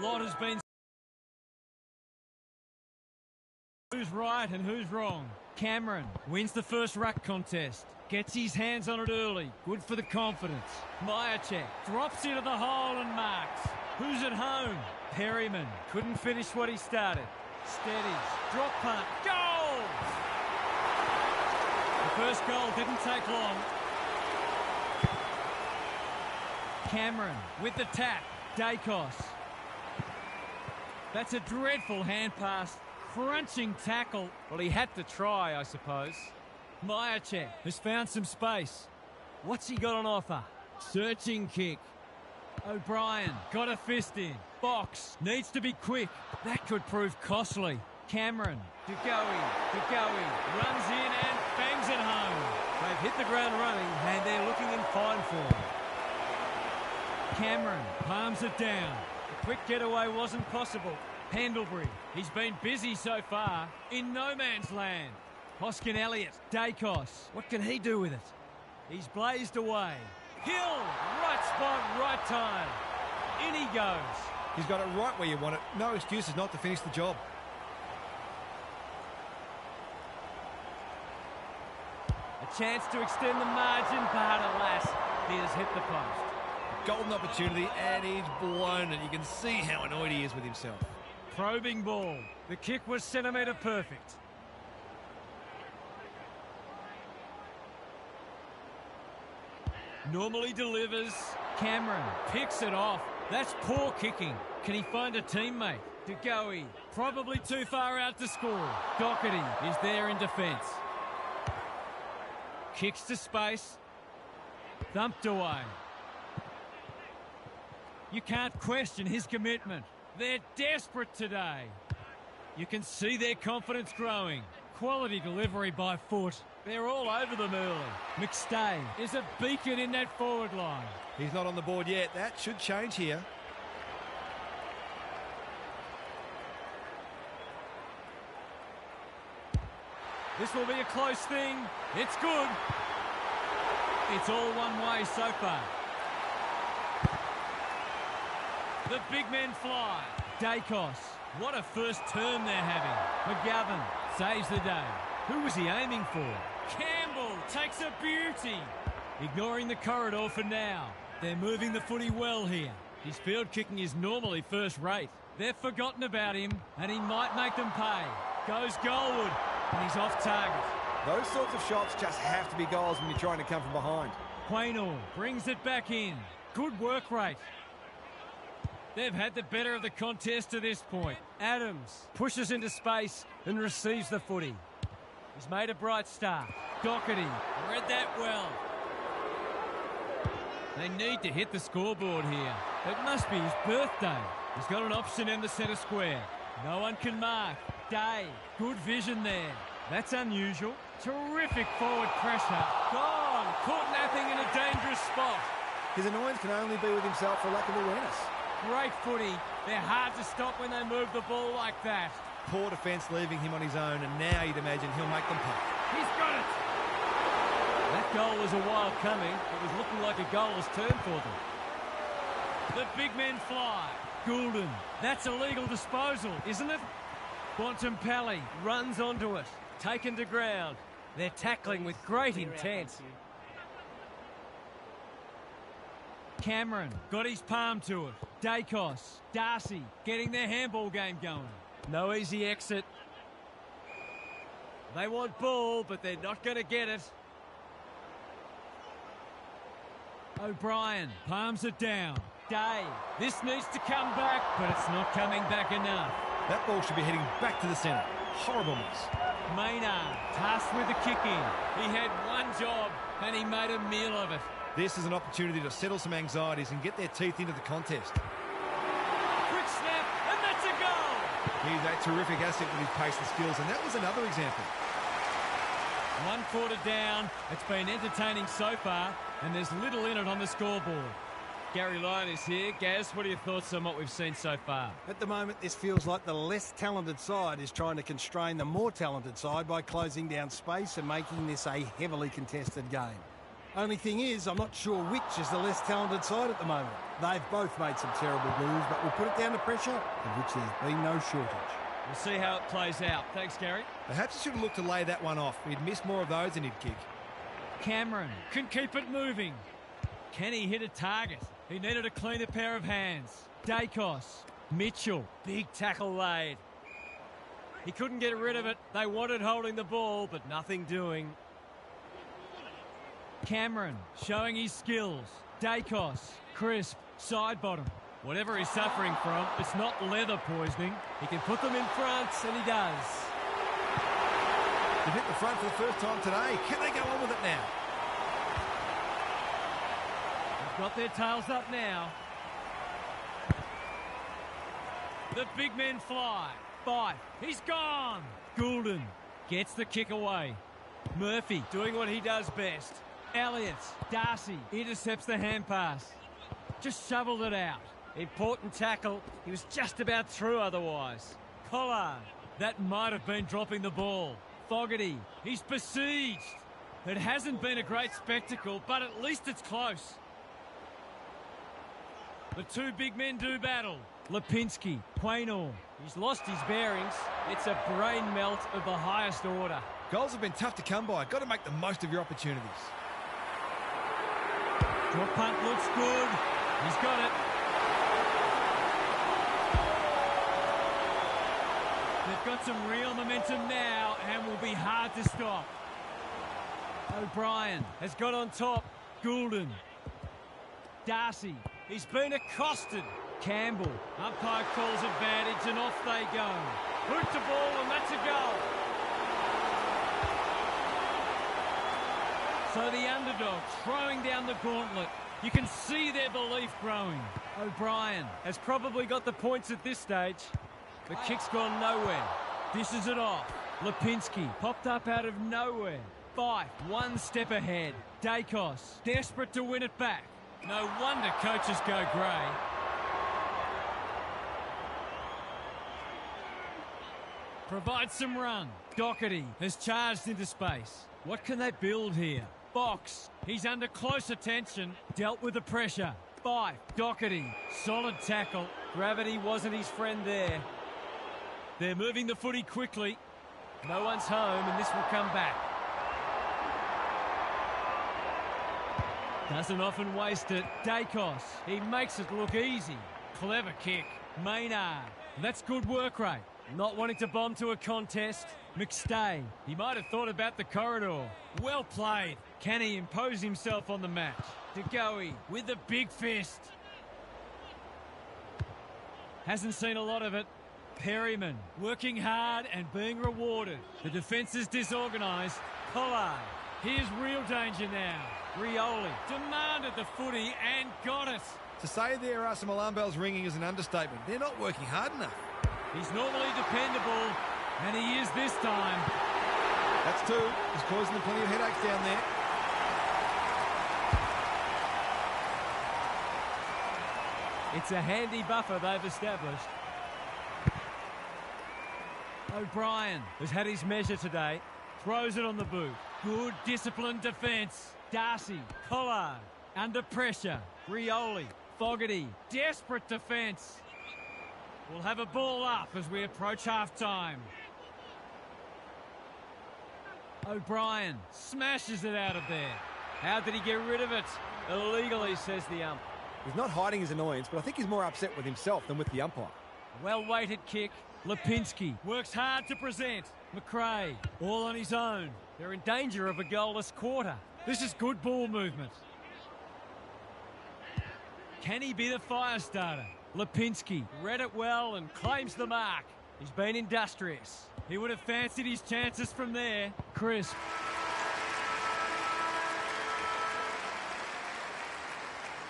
lot has been... Who's right and who's wrong? Cameron wins the first ruck contest. Gets his hands on it early. Good for the confidence. Myercheck drops into the hole and marks. Who's at home? Perryman couldn't finish what he started. Steadies. Drop punt. Goal! The first goal didn't take long. Cameron with the tap. Dacos. That's a dreadful hand pass. Crunching tackle. Well, he had to try, I suppose. Myercheck has found some space. What's he got on offer? Searching kick. O'Brien got a fist in. Box needs to be quick. That could prove costly. Cameron. Dugowie runs in and bangs it home. They've hit the ground running and they're looking in fine form. Cameron palms it down. The quick getaway wasn't possible. Pendlebury, he's been busy so far. In no man's land. Hoskin Elliott, Dacos. What can he do with it? He's blazed away. Hill, right spot, right time. In he goes. He's got it right where you want it. No excuses not to finish the job. A chance to extend the margin, but alas, he has hit the post. Golden opportunity, and he's blown it. You can see how annoyed he is with himself. Probing ball. The kick was centimetre perfect. Normally delivers. Cameron picks it off. That's poor kicking. Can he find a teammate? Dugowie, probably too far out to score. Doherty is there in defence. Kicks to space. Thumped away. You can't question his commitment. They're desperate today. You can see their confidence growing. Quality delivery by foot. They're all over them early. McStay is a beacon in that forward line. He's not on the board yet. That should change here. This will be a close thing. It's good. It's all one way so far. The big men fly. Dacos. What a first turn they're having. McGovern saves the day. Who was he aiming for? Campbell takes a beauty. Ignoring the corridor for now. They're moving the footy well here. His field kicking is normally first rate. They've forgotten about him, and he might make them pay. Goes goalward, and he's off target. Those sorts of shots just have to be goals when you're trying to come from behind. Quaynor brings it back in. Good work rate. They've had the better of the contest to this point. Adams pushes into space and receives the footy. He's made a bright start. Doherty read that well. They need to hit the scoreboard here. It must be his birthday. He's got an option in the centre square. No one can mark. Day, good vision there. That's unusual. Terrific forward pressure. Gone. Caught napping in a dangerous spot. His annoyance can only be with himself for lack of awareness. Great footy. They're hard to stop when they move the ball like that. Poor defence leaving him on his own, and now you'd imagine he'll make them pay. He's got it. That goal was a while coming. It was looking like a goalless turn for them. The big men fly. Goulden. That's a legal disposal, isn't it? Bontempelli runs onto it. Taken to ground. They're tackling with great intent. Cameron got his palm to it. Dacos, Darcy getting their handball game going. No easy exit. They want ball, but they're not going to get it. O'Brien palms it down. Day, this needs to come back, but it's not coming back enough. That ball should be heading back to the centre. Horrible miss. Maynard tasked with the kick in. He had one job, and he made a meal of it. This is an opportunity to settle some anxieties and get their teeth into the contest. Quick snap, and that's a goal! He's a terrific asset with his pace and skills, and that was another example. 1 quarter down. It's been entertaining so far, and there's little in it on the scoreboard. Gary Lyon is here. Gaz, what are your thoughts on what we've seen so far? At the moment, this feels like the less talented side is trying to constrain the more talented side by closing down space and making this a heavily contested game. Only thing is, I'm not sure which is the less talented side at the moment. They've both made some terrible moves, but we'll put it down to pressure, of which there's been no shortage. We'll see how it plays out. Thanks, Gary. Perhaps he should have looked to lay that one off. He'd miss more of those than he'd kick. Cameron can keep it moving. Can he hit a target? He needed a cleaner pair of hands. Dacos. Mitchell. Big tackle laid. He couldn't get rid of it. They wanted holding the ball, but nothing doing. Cameron showing his skills. Dacos. Crisp. Side bottom. Whatever he's suffering from, it's not leather poisoning. He can put them in front, and he does. They've hit the front for the first time today. Can they go on with it now? They've got their tails up now. The big men fly. Five. He's gone. Goulden gets the kick away. Murphy doing what he does best. Elliott. Darcy intercepts the hand pass. Just shoveled it out. Important tackle. He was just about through otherwise. Collard. That might have been dropping the ball. Fogarty. He's besieged. It hasn't been a great spectacle, but at least it's close. The two big men do battle. Lipinski. Quaynor. He's lost his bearings. It's a brain melt of the highest order. Goals have been tough to come by. Got to make the most of your opportunities. Drop punt looks good. He's got it. They've got some real momentum now and will be hard to stop. O'Brien has got on top. Goulden. Darcy. He's been accosted. Campbell. Umpire calls advantage and off they go. Hoot the ball and that's a goal. So the underdog throwing down the gauntlet. You can see their belief growing. O'Brien has probably got the points at this stage. The kick's gone nowhere. Dishes it off. Lipinski popped up out of nowhere. Fife, one step ahead. Dacos, desperate to win it back. No wonder coaches go grey. Provides some run. Doherty has charged into space. What can they build here? Box, he's under close attention. Dealt with the pressure. Fife, Doherty, solid tackle. Gravity wasn't his friend there. They're moving the footy quickly. No one's home and this will come back. Doesn't often waste it. Dacos, he makes it look easy. Clever kick. Maynard, that's good work rate. Not wanting to bomb to a contest. McStay, he might have thought about the corridor. Well played. Can he impose himself on the match? DeGoey with the big fist. Hasn't seen a lot of it. Perryman working hard and being rewarded. The defence is disorganised. Collard, here's real danger now. Rioli demanded the footy and got it. To say there are some alarm bells ringing is an understatement. They're not working hard enough. He's normally dependable, and he is this time. That's two. He's causing them plenty of headaches down there. It's a handy buffer they've established. O'Brien has had his measure today. Throws it on the boot. Good disciplined defence. Darcy, Collard, under pressure. Rioli, Fogarty, desperate defence. We'll have a ball up as we approach half-time. O'Brien smashes it out of there. How did he get rid of it? Illegally, says the ump. He's not hiding his annoyance, but I think he's more upset with himself than with the umpire. Well-weighted kick. Lipinski works hard to present. McRae, all on his own. They're in danger of a goalless quarter. This is good ball movement. Can he be the fire starter? Lipinski read it well and claims the mark. He's been industrious. He would have fancied his chances from there. Crisp.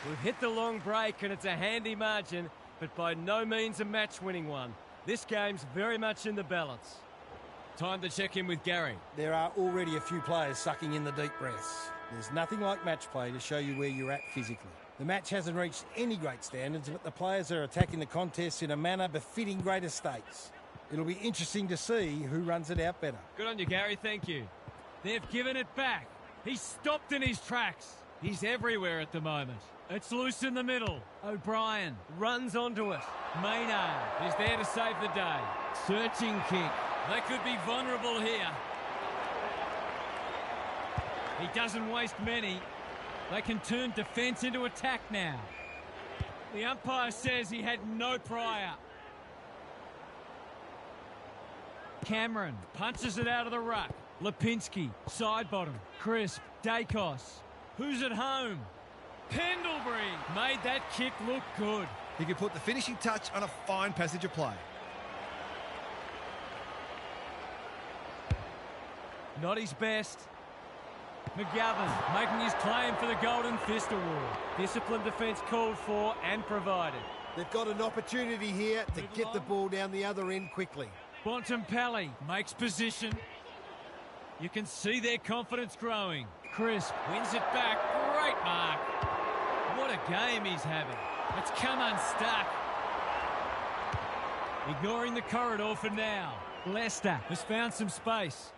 We've hit the long break and it's a handy margin, but by no means a match-winning one. This game's very much in the balance. Time to check in with Gary. There are already a few players sucking in the deep breaths. There's nothing like match play to show you where you're at physically. The match hasn't reached any great standards, but the players are attacking the contest in a manner befitting greater stakes. It'll be interesting to see who runs it out better. Good on you, Gary. Thank you. They've given it back. He's stopped in his tracks. He's everywhere at the moment. It's loose in the middle. O'Brien runs onto it. Maynard is there to save the day. Searching kick. They could be vulnerable here. He doesn't waste many. They can turn defence into attack now. The umpire says he had no prior. Cameron punches it out of the ruck. Lipinski, side bottom. Crisp, Dacos. Who's at home? Pendlebury made that kick look good. He could put the finishing touch on a fine passage of play. Not his best. McGovern making his claim for the Golden Fist Award. Disciplined defence called for and provided. They've got an opportunity here to get the ball down the other end quickly. Bontempelli makes position. You can see their confidence growing. Crisp wins it back. Great mark. What a game he's having. It's come unstuck. Ignoring the corridor for now. Leicester has found some space.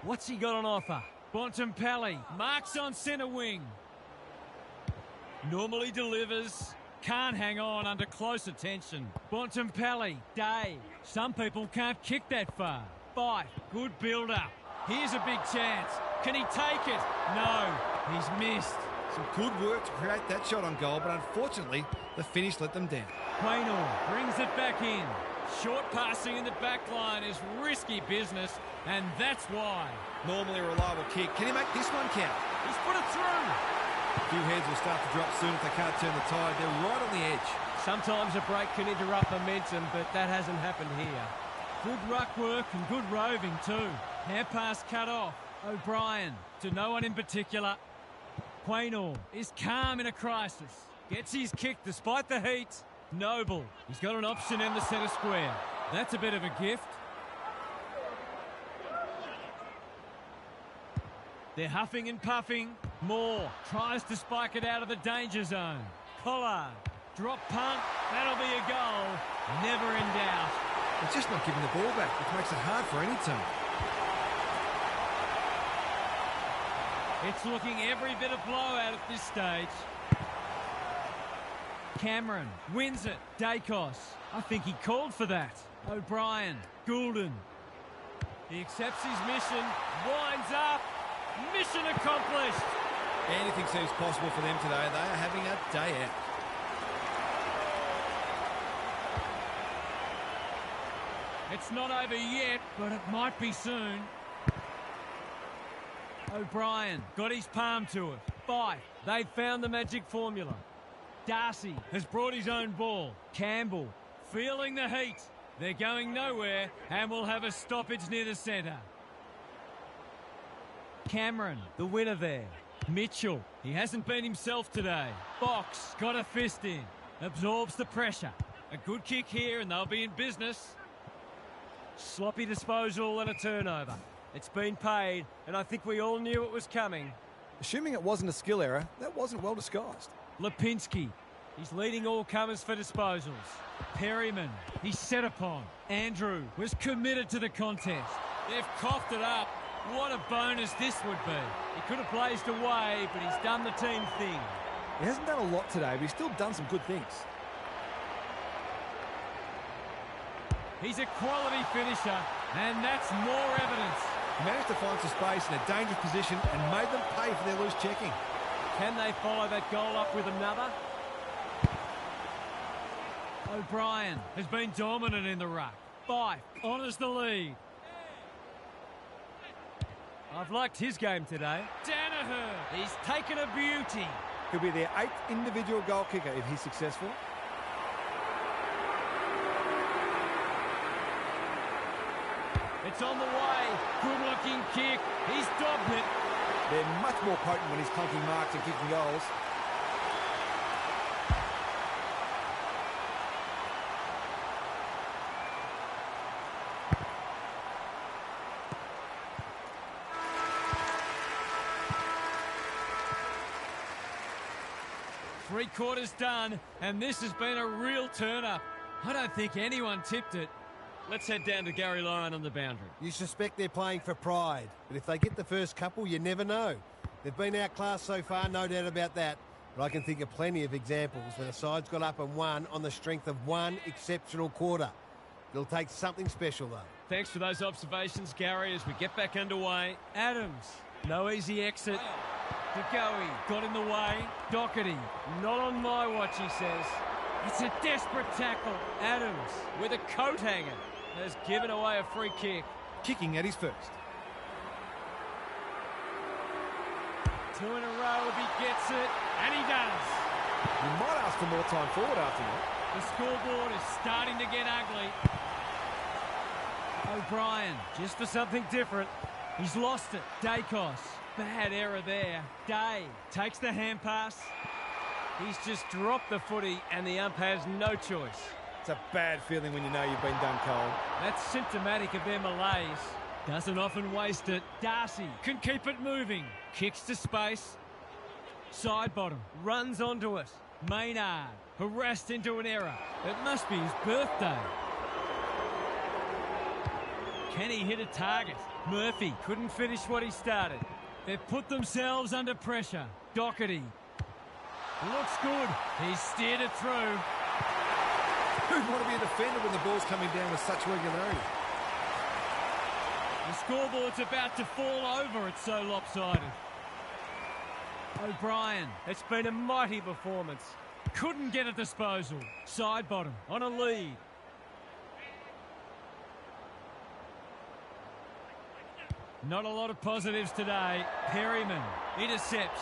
What's he got on offer? Bontempelli marks on centre wing. Normally delivers. Can't hang on under close attention. Bontempelli, Day. Some people can't kick that far. Fight. Good build-up. Here's a big chance. Can he take it? No. He's missed. Some good work to create that shot on goal, but unfortunately, the finish let them down. Quaynor brings it back in. Short passing in the back line is risky business, and that's why. Normally a reliable kick. Can he make this one count? He's put it through. A few heads will start to drop soon if they can't turn the tide. They're right on the edge. Sometimes a break can interrupt momentum, but that hasn't happened here. Good ruck work and good roving too. Hand pass cut off. O'Brien to no one in particular. Quaynor is calm in a crisis. Gets his kick despite the heat. Noble. He's got an option in the centre square. That's a bit of a gift. They're huffing and puffing. Moore tries to spike it out of the danger zone. Pollard. Drop punt. That'll be a goal. Never in doubt. They're just not giving the ball back, which makes it hard for any team. It's looking every bit of blowout at this stage. Cameron wins it. Dacos. I think he called for that. O'Brien. Goulden. He accepts his mission. Winds up. Mission accomplished. Anything seems possible for them today. They are having a day out. It's not over yet, but it might be soon. O'Brien got his palm to it. Fight. They've found the magic formula. Darcy has brought his own ball. Campbell feeling the heat. They're going nowhere and will have a stoppage near the centre. Cameron, the winner there. Mitchell, he hasn't been himself today. Box got a fist in. Absorbs the pressure. A good kick here and they'll be in business. Sloppy disposal and a turnover. It's been paid, and I think we all knew it was coming. Assuming it wasn't a skill error, that wasn't well disguised. Lipinski, he's leading all comers for disposals. Perryman, he's set upon. Andrew was committed to the contest. They've coughed it up. What a bonus this would be. He could have blazed away, but he's done the team thing. He hasn't done a lot today, but he's still done some good things. He's a quality finisher, and that's more evidence. He managed to find some space in a dangerous position and made them pay for their loose checking. Can they follow that goal up with another? O'Brien has been dominant in the ruck. Fife honours the lead. I've liked his game today. Danaher, he's taken a beauty. Could be their 8th individual goal kicker if he's successful. It's on the way. Good-looking kick. He's dobbed it. They're much more potent when he's clunking marks and kicking goals. Three quarters done, and this has been a real turn-up. I don't think anyone tipped it. Let's head down to Gary Lyon on the boundary. You suspect they're playing for pride, but if they get the first couple, you never know. They've been outclassed so far, no doubt about that. But I can think of plenty of examples where the side's got up and won on the strength of one exceptional quarter. It'll take something special, though. Thanks for those observations, Gary, as we get back underway. Adams, no easy exit. DeGoey got in the way. Doherty, not on my watch, he says. It's a desperate tackle. Adams, with a coat hanger, has given away a free kick. Kicking at his first. 2 in a row if he gets it, and he does. You might ask for more time forward after that. The scoreboard is starting to get ugly. O'Brien, just for something different. He's lost it. Dacos, bad error there. Day takes the hand pass. He's just dropped the footy, and the ump has no choice. It's a bad feeling when you know you've been done cold. That's symptomatic of their malaise. Doesn't often waste it. Darcy can keep it moving. Kicks to space. Side bottom. Runs onto it. Maynard harassed into an error. It must be his birthday. Can he hit a target? Murphy couldn't finish what he started. They've put themselves under pressure. Doherty. Looks good. He's steered it through. Who'd want to be a defender when the ball's coming down with such regularity? The scoreboard's about to fall over, it's so lopsided. O'Brien, it's been a mighty performance. Couldn't get a disposal. Side bottom, on a lead. Not a lot of positives today. Perryman intercepts.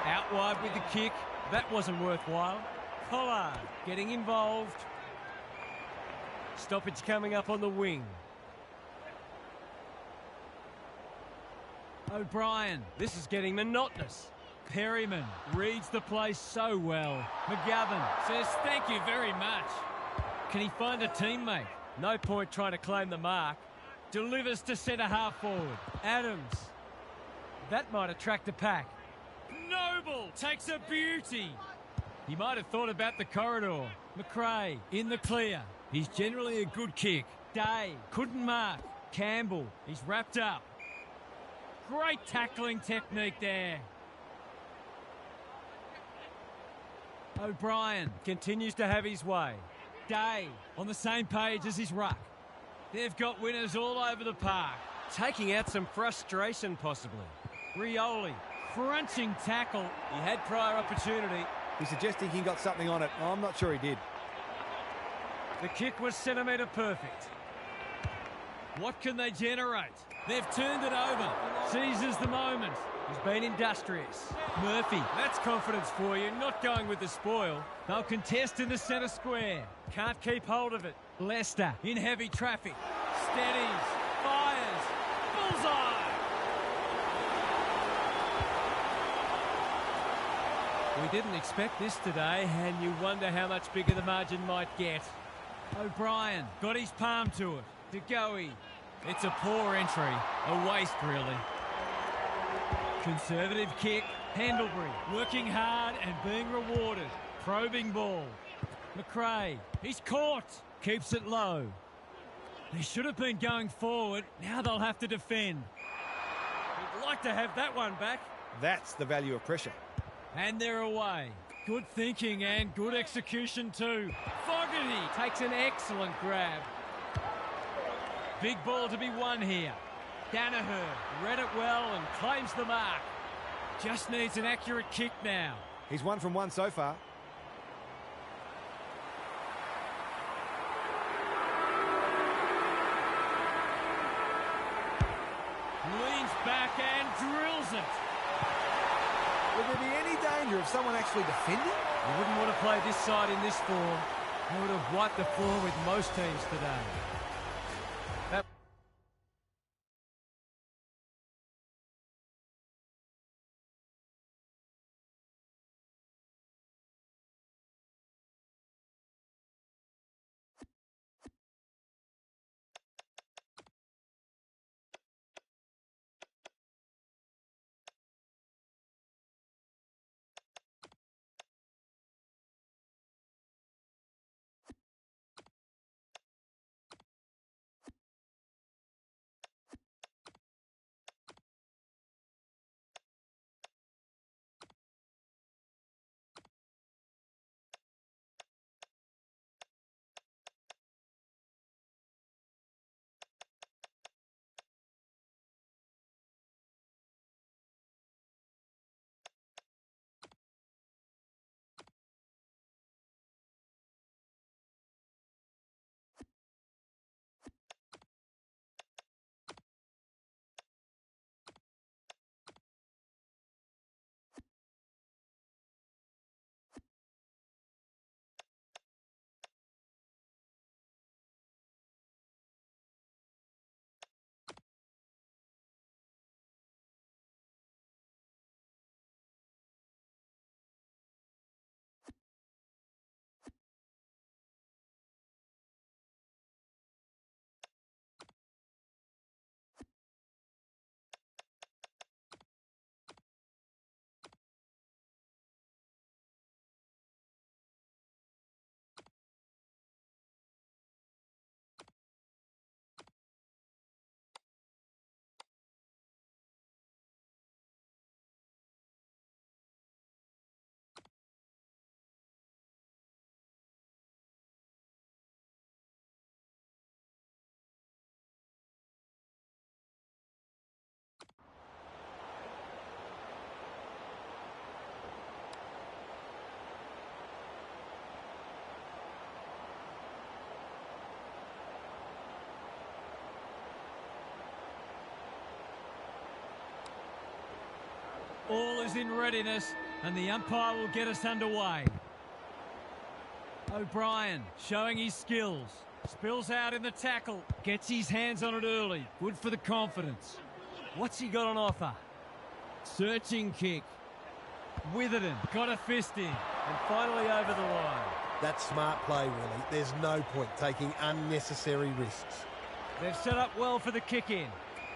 Out wide with the kick. That wasn't worthwhile. Pollard getting involved. Stoppage coming up on the wing. O'Brien, this is getting monotonous. Perryman reads the play so well. McGovern says thank you very much. Can he find a teammate? No point trying to claim the mark. Delivers to centre half forward. Adams. That might attract a pack. Noble takes a beauty. He might have thought about the corridor. McRae in the clear. He's generally a good kick. Day couldn't mark. Campbell, he's wrapped up. Great tackling technique there. O'Brien continues to have his way. Day on the same page as his ruck. They've got winners all over the park. Taking out some frustration possibly. Rioli, crunching tackle. He had prior opportunity. He's suggesting he got something on it. I'm not sure he did. The kick was centimetre perfect. What can they generate? They've turned it over. Seizes the moment. He's been industrious. Murphy, that's confidence for you, not going with the spoil. They'll contest in the centre square. Can't keep hold of it. Leicester in heavy traffic. Steadies. Fires. Bullseye. We didn't expect this today, and you wonder how much bigger the margin might get. O'Brien got his palm to it. DeGoey. It's a poor entry. A waste, really. Conservative kick. Pendlebury working hard and being rewarded. Probing ball. McRae. He's caught. Keeps it low. They should have been going forward. Now they'll have to defend. We'd like to have that one back. That's the value of pressure. And they're away. Good thinking and good execution too. Fogarty takes an excellent grab. Big ball to be won here. Danaher read it well and claims the mark. Just needs an accurate kick now. He's 1 from 1 so far. Leans back and drills it. Will there be any danger of someone actually defending? You wouldn't want to play this side in this form. They would have wiped the floor with most teams today. All is in readiness, and the umpire will get us underway. O'Brien showing his skills. Spills out in the tackle. Gets his hands on it early. Good for the confidence. What's he got on offer? Searching kick. Witherden got a fist in. And finally over the line. That's smart play, really. There's no point taking unnecessary risks. They've set up well for the kick-in.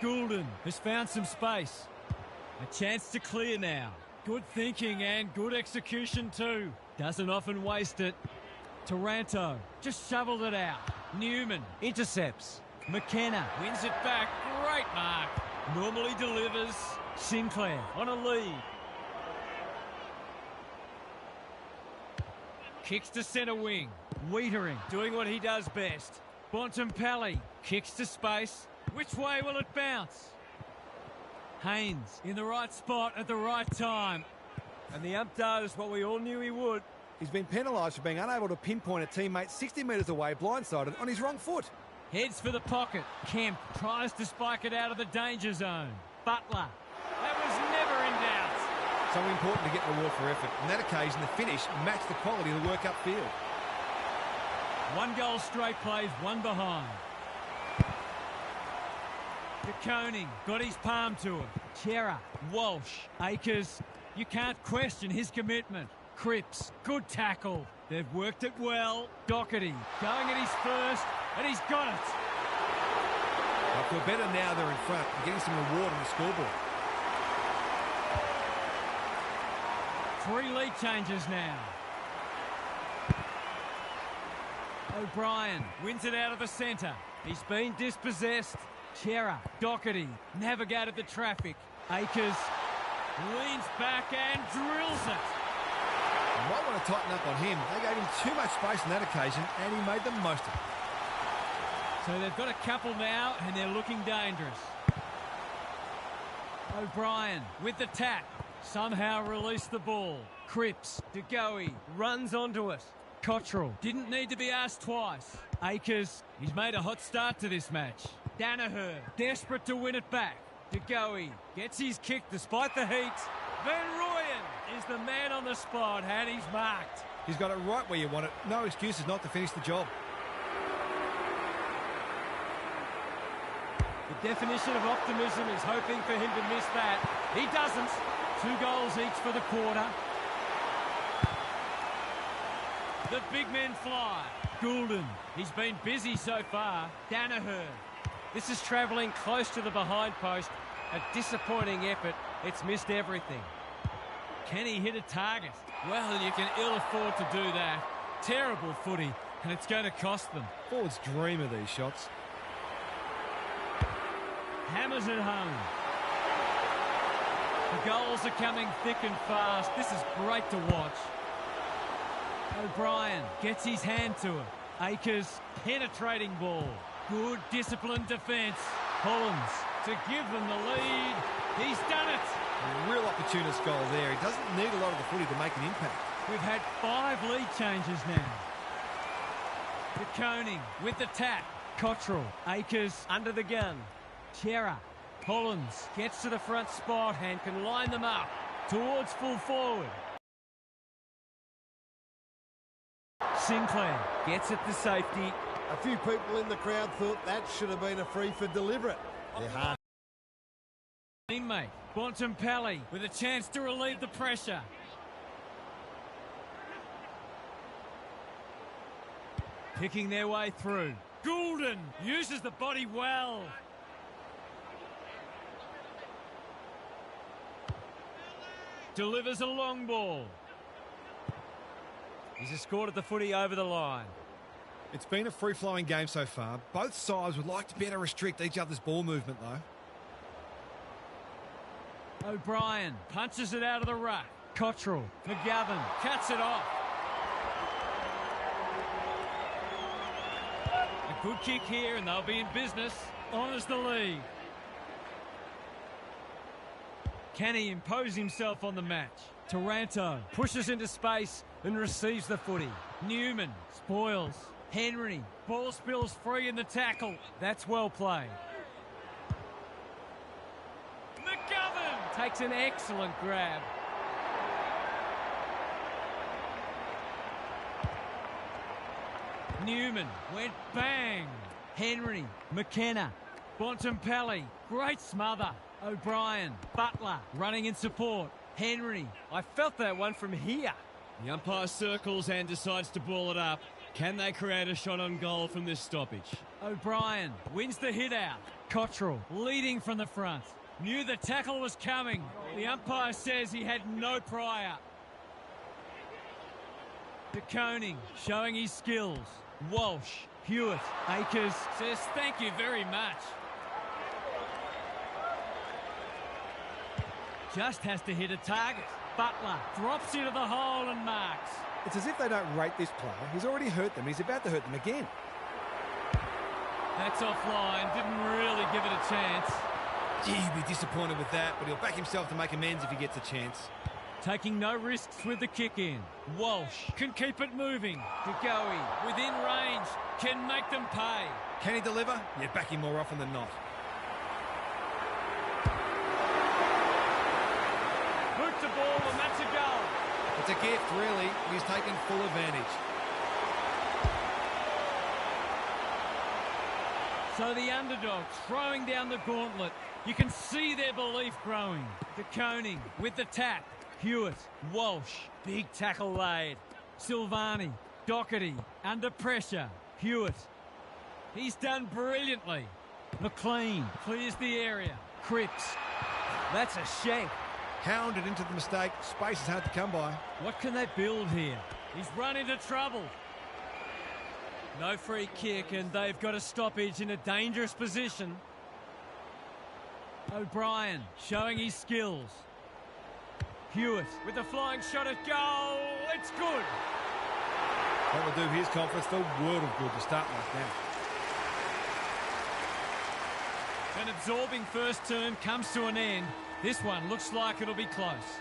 Goulden has found some space. A chance to clear now. Good thinking and good execution too. Doesn't often waste it. Taranto just shoveled it out. Newman intercepts. McKenna wins it back. Great mark. Normally delivers. Sinclair on a lead. Kicks to centre wing. Wiedering doing what he does best. Bontempelli kicks to space. Which way will it bounce? Haynes in the right spot at the right time. And the ump does what we all knew he would. He's been penalised for being unable to pinpoint a teammate 60 metres away, blindsided, on his wrong foot. Heads for the pocket. Kemp tries to spike it out of the danger zone. Butler. That was never in doubt. So important to get reward for effort. On that occasion, the finish matched the quality of the work upfield. 1 goal straight plays, 1 behind. De Koning got his palm to it. Chera, Walsh, Akers. You can't question his commitment. Cripps, good tackle. They've worked it well. Doherty going at his first, and he's got it. I feel better now they're in front and getting some reward on the scoreboard. 3 lead changes now. O'Brien wins it out of the centre. He's been dispossessed. Chera, Doherty navigated the traffic. Akers leans back and drills it. You might want to tighten up on him. They gave him too much space on that occasion, and he made the most of it. So they've got a couple now, and they're looking dangerous. O'Brien with the tap. Somehow released the ball. Cripps, DeGoey runs onto it. Cottrell didn't need to be asked twice. Akers, he's made a hot start to this match. Danaher, desperate to win it back. DeGoey gets his kick despite the heat. Van Rooyen is the man on the spot, and he's marked. He's got it right where you want it. No excuses not to finish the job. The definition of optimism is hoping for him to miss that. He doesn't. 2 goals each for the quarter. The big men fly. Goulden, he's been busy so far. Danaher. This is travelling close to the behind post. A disappointing effort. It's missed everything. Can he hit a target? Well, you can ill afford to do that. Terrible footy, and it's going to cost them. Forwards dream of these shots. Hammers it home. The goals are coming thick and fast. This is great to watch. O'Brien gets his hand to it. Akers, penetrating ball. Good disciplined defence. Collins to give them the lead. He's done it. A real opportunist goal there. He doesn't need a lot of the footy to make an impact. We've had 5 lead changes now. De Koning with the tap. Cottrell, Akers under the gun. Chera, Collins gets to the front spot and can line them up towards full forward. Sinclair gets it to safety. A few people in the crowd thought that should have been a free for deliberate. They're hard. Teammate Bontempelli with a chance to relieve the pressure. Picking their way through. Goulden uses the body well. Delivers a long ball. He's escorted the footy over the line. It's been a free-flowing game so far. Both sides would like to better restrict each other's ball movement, though. O'Brien punches it out of the ruck. Cottrell, McGovern cuts it off. A good kick here and they'll be in business. Honours the lead. Can he impose himself on the match? Taranto pushes into space and receives the footy. Newman spoils. Henry, ball spills free in the tackle. That's well played. McGovern Takes an excellent grab. Newman went bang. Henry, McKenna, Bontempelli, great smother. O'Brien, Butler, running in support. Henry, I felt that one from here. The umpire circles and decides to ball it up. Can they create a shot on goal from this stoppage? O'Brien wins the hit out. Cottrell leading from the front. Knew the tackle was coming. The umpire says he had no prior. De Koning showing his skills. Walsh, Hewitt, Akers says thank you very much. Just has to hit a target. Butler drops into the hole and marks. It's as if they don't rate this player. He's already hurt them. He's about to hurt them again. That's offline. Didn't really give it a chance. Gee, he'll be disappointed with that, but he'll back himself to make amends if he gets a chance. Taking no risks with the kick in. Walsh can keep it moving. DeGoey within range can make them pay. Can he deliver? Yeah, back him more often than not. Boot the ball and that's a goal. It's a gift, really. He's taken full advantage. So the underdog throwing down the gauntlet. You can see their belief growing. De Koning with the tap. Hewitt, Walsh, big tackle laid. Silvani, Doherty, under pressure. Hewitt, he's done brilliantly. McLean clears the area. Cripps, that's a shank. Hounded into the mistake. Space is hard to come by. What can they build here? He's run into trouble. No free kick, and they've got a stoppage in a dangerous position. O'Brien showing his skills. Hewitt with a flying shot at goal. It's good. That will do his conference the world of good to start like that. An absorbing first term comes to an end. This one looks like it'll be close.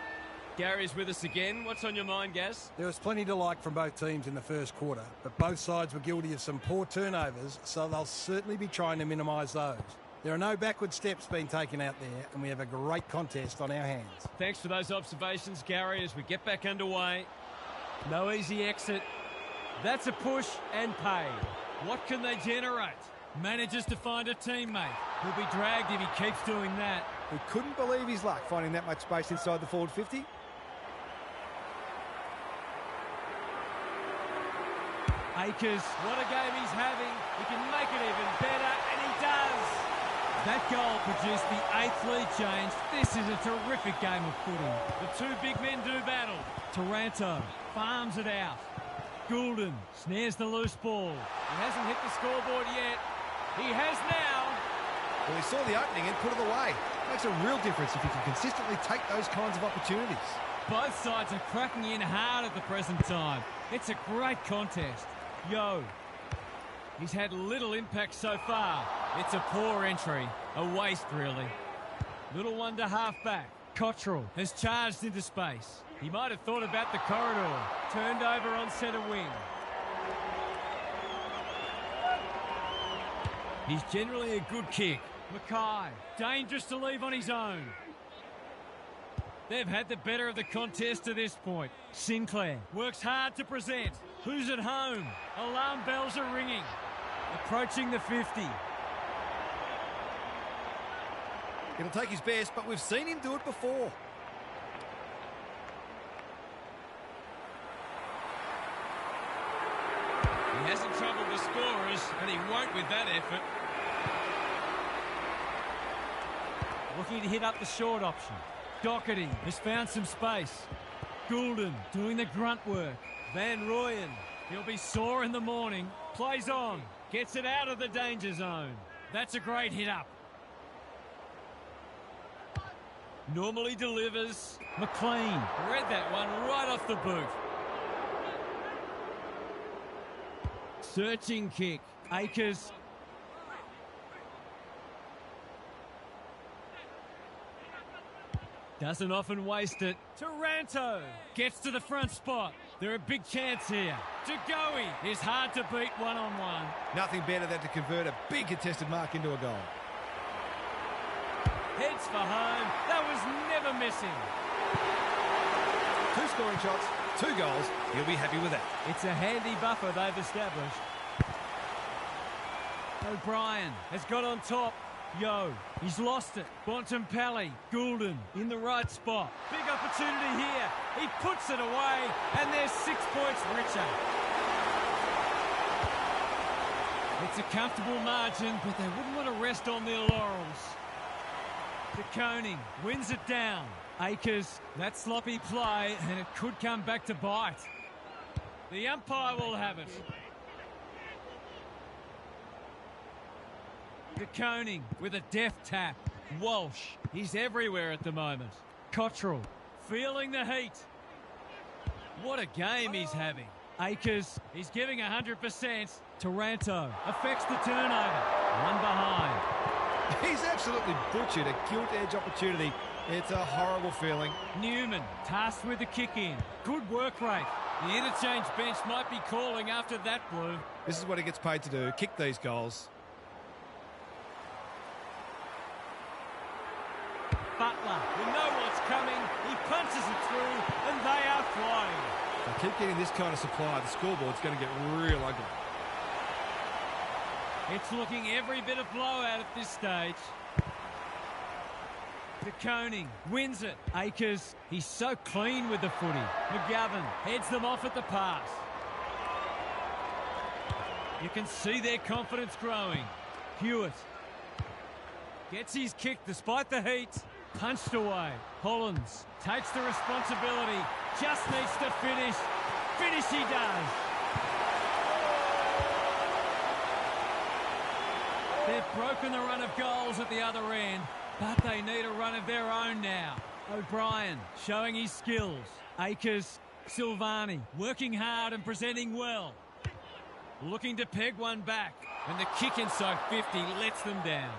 Gary's with us again. What's on your mind, Gaz? There was plenty to like from both teams in the first quarter, but both sides were guilty of some poor turnovers, so they'll certainly be trying to minimise those. There are no backward steps being taken out there, and we have a great contest on our hands. Thanks for those observations, Gary, as we get back underway. No easy exit. That's a push and pay. What can they generate? Manages to find a teammate. He'll be dragged if he keeps doing that. He couldn't believe his luck finding that much space inside the forward 50. Akers, what a game he's having. He can make it even better, and he does. That goal produced the 8th lead change. This is a terrific game of footy. The two big men do battle. Taranto farms it out. Goulden snares the loose ball. He hasn't hit the scoreboard yet. He has now. Well, he saw the opening and put it away. Makes a real difference if you can consistently take those kinds of opportunities. Both sides are cracking in hard at the present time. It's a great contest. Yo. He's had little impact so far. It's a poor entry. A waste, really. Little one to half-back. Cottrell has charged into space. He might have thought about the corridor. Turned over on centre wing. He's generally a good kick. Mackay, dangerous to leave on his own. They've had the better of the contest to this point. Sinclair works hard to present. Who's at home? Alarm bells are ringing. Approaching the 50. It'll take his best, but we've seen him do it before. He hasn't troubled the scorers, and he won't with that effort. Looking to hit up the short option. Doherty has found some space. Goulden doing the grunt work. Van Rooyen, he'll be sore in the morning. Plays on. Gets it out of the danger zone. That's a great hit up. Normally delivers. McLean read that one right off the boot. Searching kick. Akers. Doesn't often waste it. Taranto gets to the front spot. They're a big chance here. DeGoey is hard to beat one-on-one. Nothing better than to convert a big contested mark into a goal. heads for home. That was never missing. 2 scoring shots, 2 goals. He'll be happy with that. It's a handy buffer they've established. O'Brien has got on top. Yo, he's lost it. Bontempelli, Goulden in the right spot. Big opportunity here. He puts it away, and they're 6 points richer. It's a comfortable margin, but they wouldn't want to rest on their laurels. De Koning wins it down. Akers, that sloppy play, and it could come back to bite. The umpire will have it. De Koning with a deft tap. Walsh, he's everywhere at the moment. Cottrell, feeling the heat. What a game he's having. Akers, he's giving 100%. Taranto affects the turnover. One behind. He's absolutely butchered a gilt-edge opportunity. It's a horrible feeling. Newman tasked with the kick-in. Good work rate. The interchange bench might be calling after that blue. This is what he gets paid to do, kick these goals. Butler, you know what's coming. He punches it through, and they are flying. If they keep getting this kind of supply, the scoreboard's going to get real ugly. It's looking every bit of blowout at this stage. De Koning wins it. Akers, he's so clean with the footy. McGovern heads them off at the pass. You can see their confidence growing. Hewitt gets his kick despite the heat. Punched away. Hollins takes the responsibility. Just needs to finish. Finish he does. They've broken the run of goals at the other end, but they need a run of their own now. O'Brien showing his skills. Akers, Silvani working hard and presenting well. Looking to peg one back, and the kick inside 50 lets them down.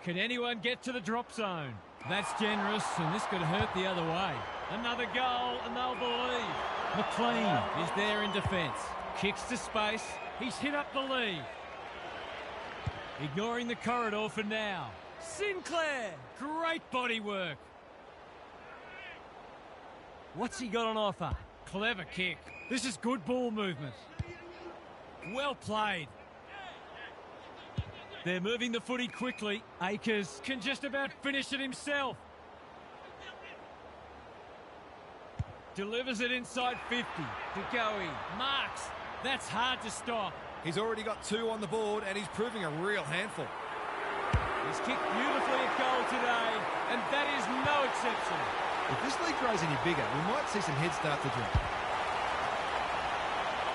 Can anyone get to the drop zone? That's generous, and this could hurt the other way. Another goal, and they'll believe. McLean is there in defence. Kicks to space. He's hit up the lead. Ignoring the corridor for now. Sinclair, great body work. What's he got on offer? Clever kick. This is good ball movement. Well played. They're moving the footy quickly. Akers can just about finish it himself. Delivers it inside 50. DeGoey marks. That's hard to stop. He's already got 2 on the board, and he's proving a real handful. He's kicked beautifully at goal today, and that is no exception. If this league grows any bigger, we might see some heads start to drop.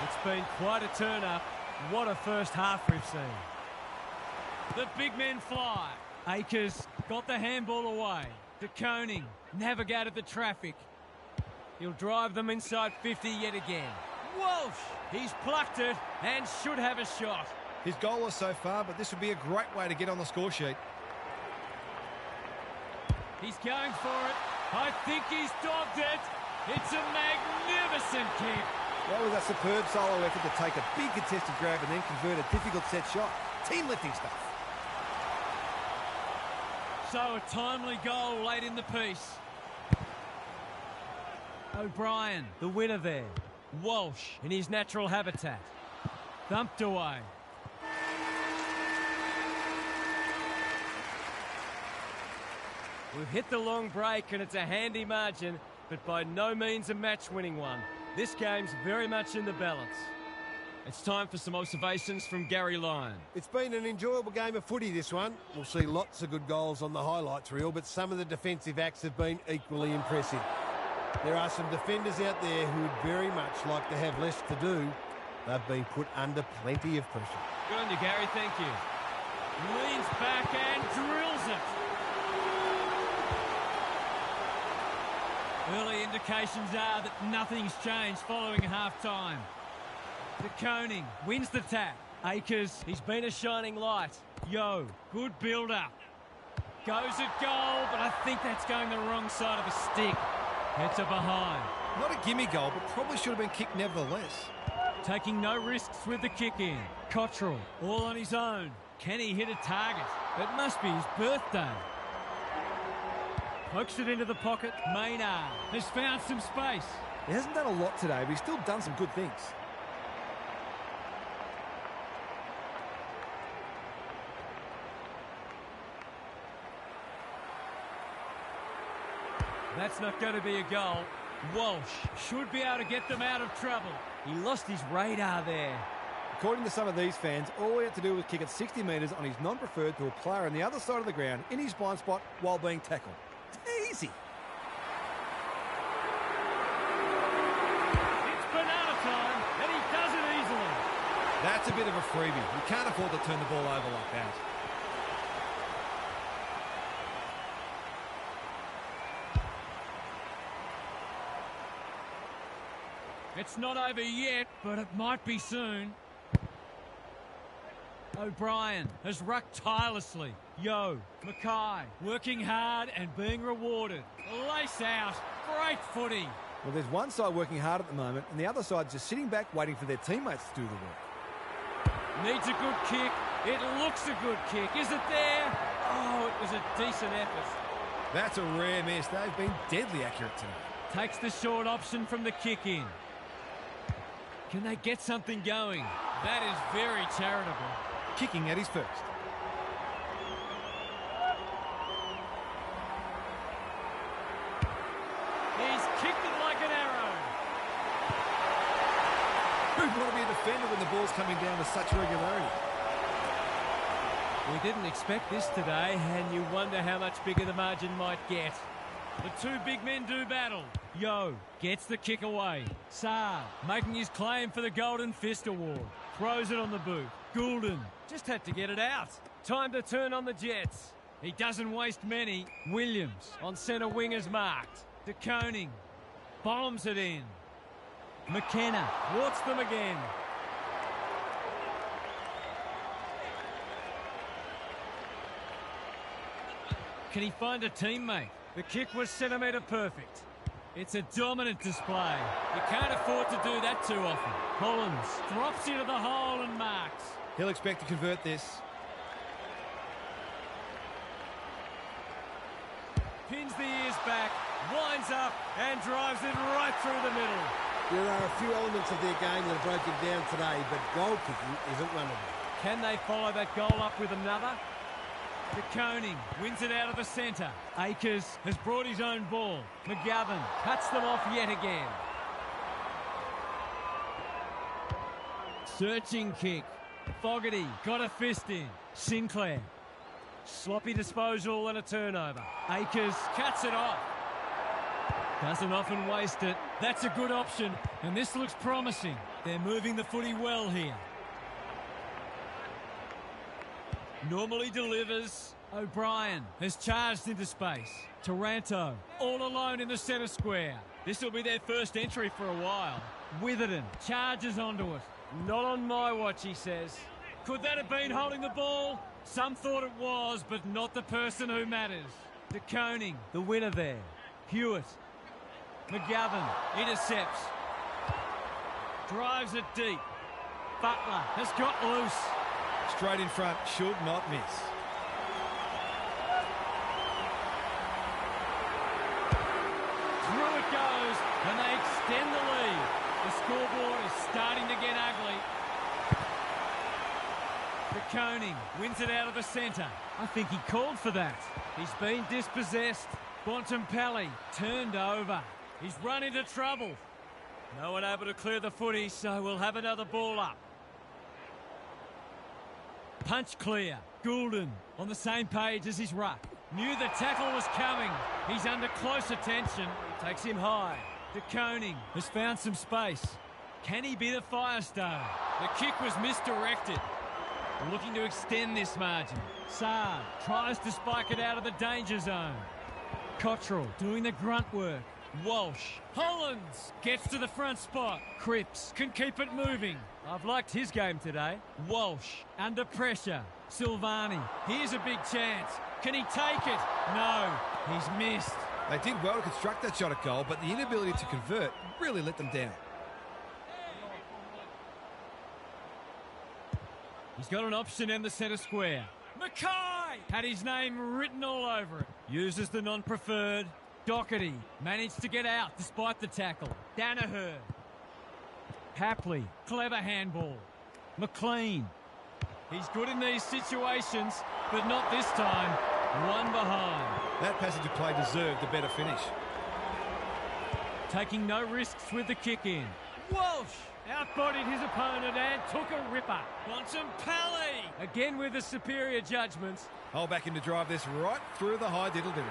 It's been quite a turn-up. What a first half we've seen. The big men fly. Akers got the handball away. De Koning navigated the traffic. He'll drive them inside 50 yet again. Walsh, he's plucked it and should have a shot. He's goalless so far, but this would be a great way to get on the score sheet. He's going for it. I think he's dogged it. It's a magnificent kick. That was a superb solo effort to take a big contested grab and then convert a difficult set shot. Team lifting stuff. So a timely goal late in the piece. O'Brien, the winner there. Walsh in his natural habitat. Thumped away. We've hit the long break and it's a handy margin, but by no means a match-winning one. This game's very much in the balance. It's time for some observations from Gary Lyon. It's been an enjoyable game of footy, this one. We'll see lots of good goals on the highlights reel, but some of the defensive acts have been equally impressive. There are some defenders out there who would very much like to have less to do. They've been put under plenty of pressure. Good on you, Gary. Thank you. Leans back and drills it. Early indications are that nothing's changed following half-time. De Koning wins the tap. Akers, he's been a shining light. Yo, good build-up. Goes at goal, but I think that's going the wrong side of the stick. Heads are behind. Not a gimme goal, but probably should have been kicked nevertheless. Taking no risks with the kick-in. Cottrell, all on his own. Can he hit a target? It must be his birthday. Pokes it into the pocket. Maynard has found some space. He hasn't done a lot today, but he's still done some good things. That's not going to be a goal. Walsh should be able to get them out of trouble. He lost his radar there. According to some of these fans, all he had to do was kick it 60 metres on his non-preferred to a player on the other side of the ground in his blind spot while being tackled. Easy. It's banana time, and he does it easily. That's a bit of a freebie. You can't afford to turn the ball over like that. It's not over yet, but it might be soon. O'Brien has rucked tirelessly. Yo, Mackay working hard and being rewarded. Lace out. Great footy. Well, there's one side working hard at the moment, and the other side just sitting back waiting for their teammates to do the work. Needs a good kick. It looks a good kick. Is it there? Oh, it was a decent effort. That's a rare miss. They've been deadly accurate tonight. Takes the short option from the kick in. Can they get something going? That is very charitable. Kicking at his first. He's kicked it like an arrow. Who'd want to be a defender when the ball's coming down with such regularity? We didn't expect this today, and you wonder how much bigger the margin might get. The two big men do battle. Yo gets the kick away. Saar making his claim for the Golden Fist Award. Throws it on the boot. Goulden just had to get it out. Time to turn on the Jets. He doesn't waste many. Williams on centre wing is marked. De Koning bombs it in. McKenna thwarts them again. Can he find a teammate? The kick was centimetre perfect. It's a dominant display. You can't afford to do that too often. Collins drops into the hole and marks. He'll expect to convert this. Pins the ears back, winds up and drives it right through the middle. There are a few elements of their game that are broken down today, but goal kicking isn't one of them. Can they follow that goal up with another? De Koning wins it out of the centre. Akers has brought his own ball. McGovern cuts them off yet again. Searching kick. Fogarty got a fist in. Sinclair. Sloppy disposal and a turnover. Akers cuts it off. Doesn't often waste it. That's a good option, and this looks promising. They're moving the footy well here. Normally delivers. O'Brien has charged into space. Taranto all alone in the centre square. This will be their first entry for a while. Witherden charges onto it. Not on my watch, he says. Could that have been holding the ball? Some thought it was, but not the person who matters. De Koning, the winner there. Hewitt. McGovern intercepts. Drives it deep. Butler has got loose. Straight in front, should not miss. Through it goes, and they extend the lead. The scoreboard is starting to get ugly. De Koning wins it out of the centre. I think he called for that. He's been dispossessed. Bontempelli turned over. He's run into trouble. No one able to clear the footy, so we'll have another ball up. Punch clear. Goulden on the same page as his ruck. Knew the tackle was coming. He's under close attention. Takes him high. De Koning has found some space. Can he be the Firestone? The kick was misdirected. Looking to extend this margin. Saar tries to spike it out of the danger zone. Cottrell doing the grunt work. Walsh. Hollins gets to the front spot. Cripps can keep it moving. I've liked his game today. Walsh under pressure. Silvani. Here's a big chance. Can he take it? No. He's missed. They did well to construct that shot at goal, but the inability to convert really let them down. He's got an option in the centre square. Mackay had his name written all over it. Uses the non-preferred. Doherty managed to get out despite the tackle. Danaher. Hapley. Clever handball. McLean. He's good in these situations, but not this time. One behind. That passage of play deserved a better finish. Taking no risks with the kick in. Walsh outbodied his opponent and took a ripper. Bontempelli again with the superior judgments. I'll back him to drive this right through the high diddle-diddle.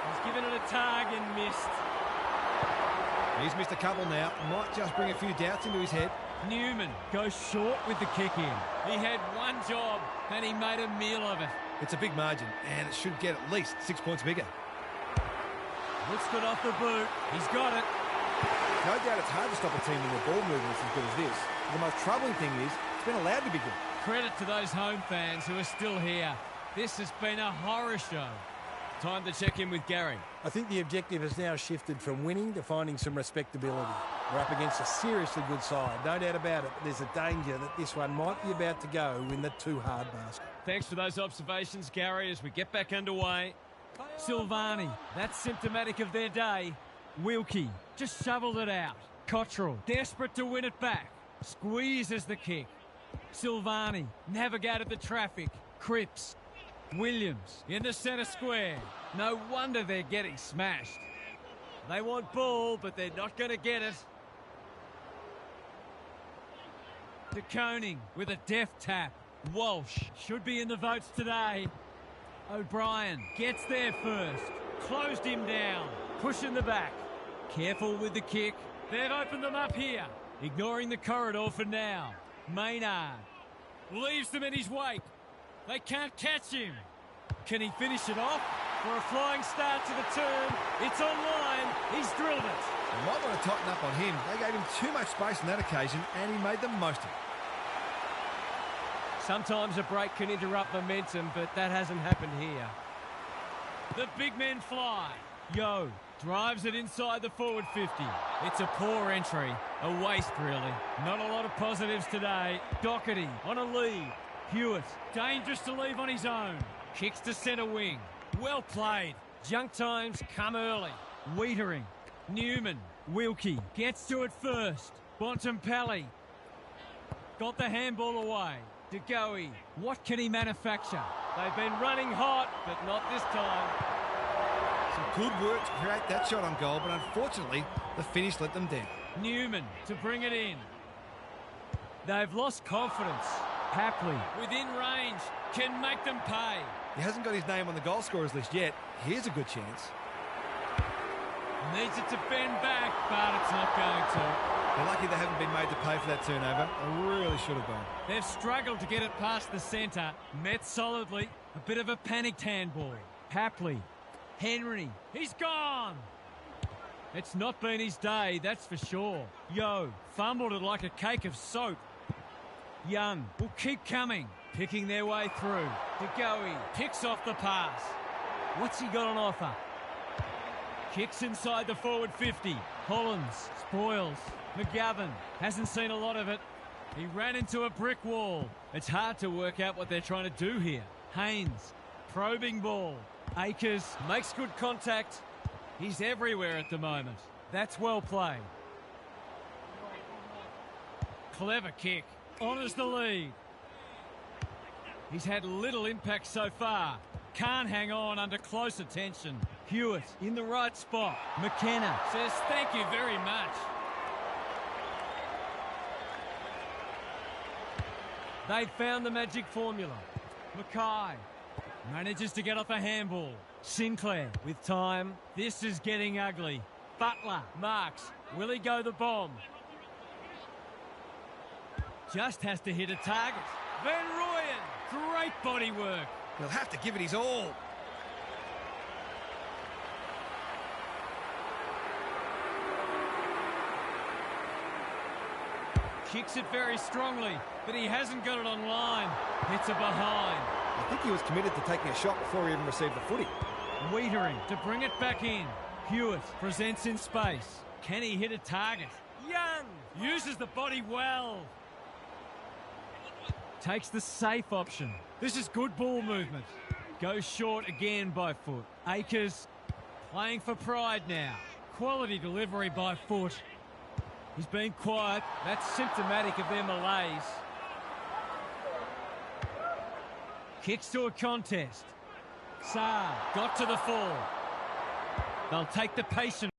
He's given it a tug and missed. He's missed a couple now. Might just bring a few doubts into his head. Newman goes short with the kick in. He had one job and he made a meal of it. It's a big margin and it should get at least 6 points bigger. Looks good off the boot. He's got it. No doubt it's hard to stop a team in their ball movements as good as this. The most troubling thing is it's been allowed to be good. Credit to those home fans who are still here. This has been a horror show. Time to check in with Gary. I think the objective has now shifted from winning to finding some respectability. We're up against a seriously good side, no doubt about it, but there's a danger that this one might be about to go in the too hard basket. Thanks for those observations, Gary, as we get back underway. Silvani, that's symptomatic of their day. Wilkie just shoveled it out. Cottrell, desperate to win it back. Squeezes the kick. Silvani navigated the traffic. Cripps. Williams in the centre square. No wonder they're getting smashed. They want ball, but they're not going to get it. De Koning with a deft tap. Walsh should be in the votes today. O'Brien gets there first. Closed him down. Push in the back. Careful with the kick. They've opened them up here. Ignoring the corridor for now. Maynard leaves them in his wake. They can't catch him. Can he finish it off? For a flying start to the turn. It's online. He's drilled it. They might want to tighten up on him. They gave him too much space on that occasion and he made the most of it. Sometimes a break can interrupt momentum, but that hasn't happened here. The big men fly. Yo drives it inside the forward 50. It's a poor entry. A waste, really. Not a lot of positives today. Doherty on a lead. Hewitt, dangerous to leave on his own. Kicks to centre wing. Well played. Junk times come early. Wiedering. Newman. Wilkie gets to it first. Bontempelli. Got the handball away. De Goey. What can he manufacture? They've been running hot, but not this time. Some good work to create that shot on goal, but unfortunately, the finish let them down. Newman to bring it in. They've lost confidence. Hapley within range can make them pay. He hasn't got his name on the goal scorers list yet. Here's a good chance. Needs it to bend back, but it's not going to. They're lucky they haven't been made to pay for that turnover. They really should have been. They've struggled to get it past the centre. Met solidly. A bit of a panicked handball. Hapley. Henry. He's gone. It's not been his day, that's for sure. Yo fumbled it like a cake of soap. Young will keep coming. Picking their way through. De Goey picks off the pass. What's he got on offer? Kicks inside the forward 50. Hollins spoils. McGovern hasn't seen a lot of it. He ran into a brick wall. It's hard to work out what they're trying to do here. Haynes, probing ball. Akers makes good contact. He's everywhere at the moment. That's well played. Clever kick. Honours the lead. He's had little impact so far. Can't hang on under close attention. Hewitt in the right spot. McKenna says thank you very much. They've found the magic formula. Mackay manages to get off a handball. Sinclair with time. This is getting ugly. Butler marks. Will he go the bomb? Just has to hit a target. Van Rooyen. Great body work. He'll have to give it his all. Kicks it very strongly, but he hasn't got it on line. It's a behind. I think he was committed to taking a shot before he even received the footy. Wiedering to bring it back in. Hewitt presents in space. Can he hit a target? Young uses the body well. Takes the safe option. This is good ball movement. Goes short again by foot. Akers playing for pride now. Quality delivery by foot. He's been quiet. That's symptomatic of their malaise. Kicks to a contest. Saar got to the full. They'll take the patient.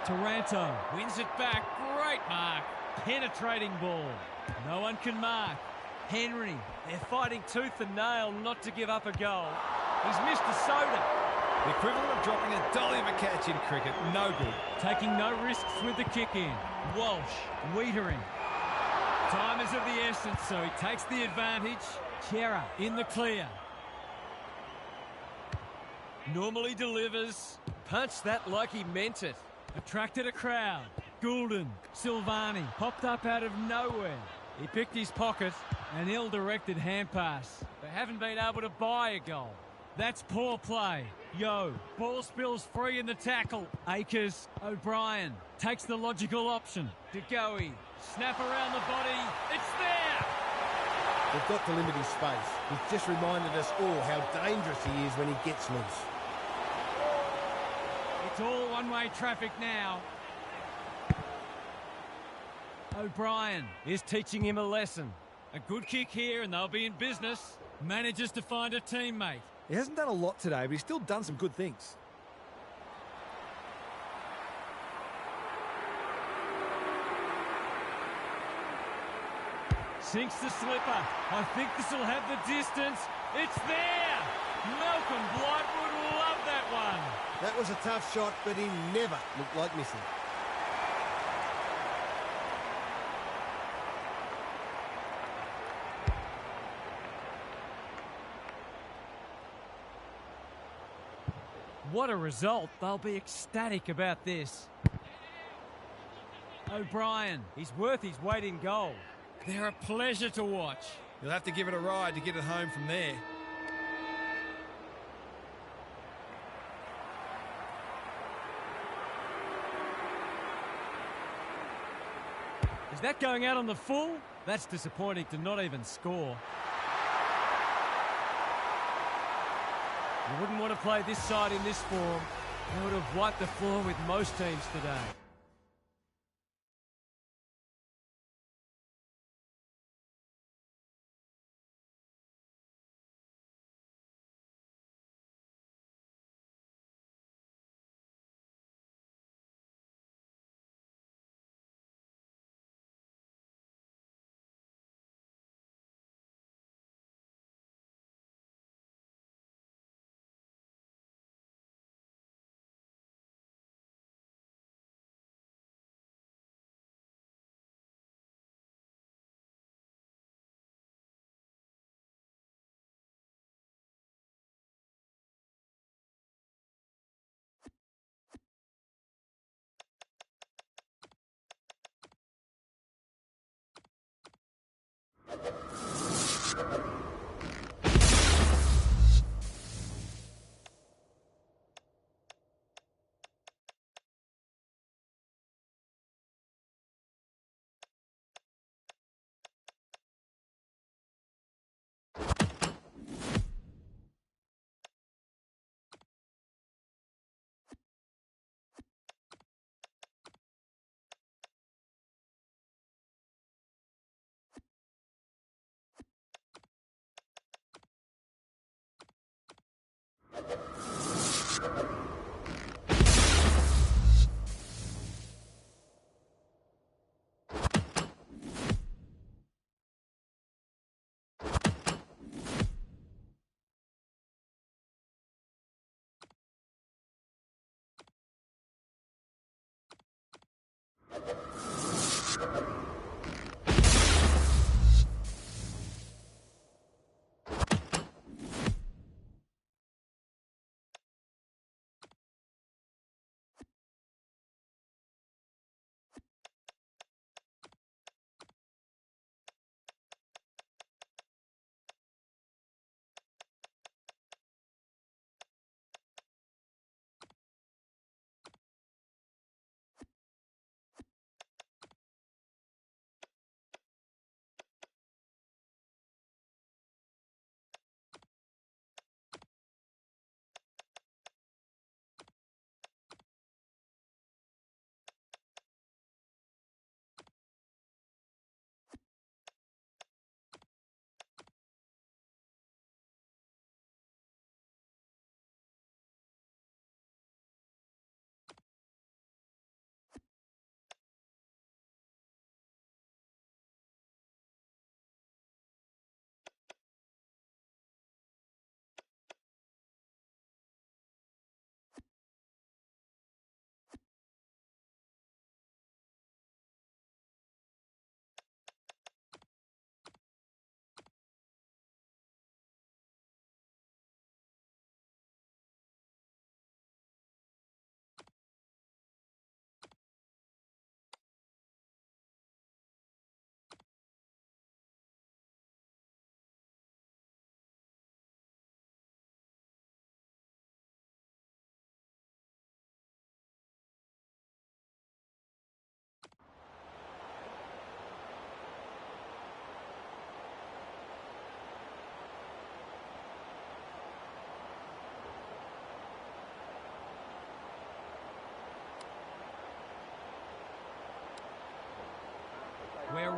Taranto wins it back. Great mark. Penetrating ball. No one can mark. Henry, they're fighting tooth and nail not to give up a goal. He's missed a soda. The equivalent of dropping a dolly of a catch in cricket. No good. Taking no risks with the kick in. Walsh, Wiedering. Time is of the essence, so he takes the advantage. Chera in the clear. Normally delivers. Punched that like he meant it. Attracted a crowd. Goulden, Silvani, popped up out of nowhere. He picked his pocket, an ill-directed hand pass. They haven't been able to buy a goal. That's poor play. Yo, ball spills free in the tackle. Akers, O'Brien, takes the logical option. De Goey, snap around the body. It's there! They've got to limit his space. He's just reminded us all how dangerous he is when he gets loose. It's all one-way traffic now. O'Brien is teaching him a lesson. A good kick here and they'll be in business. Manages to find a teammate. He hasn't done a lot today, but he's still done some good things. Sinks the slipper. I think this will have the distance. It's there! Malcolm Blight would love that one. That was a tough shot, but he never looked like missing. What a result. They'll be ecstatic about this. O'Brien, he's worth his weight in gold. They're a pleasure to watch. You'll have to give it a ride to get it home from there. Is that going out on the full? That's disappointing to not even score. You wouldn't want to play this side in this form. They would have wiped the floor with most teams today.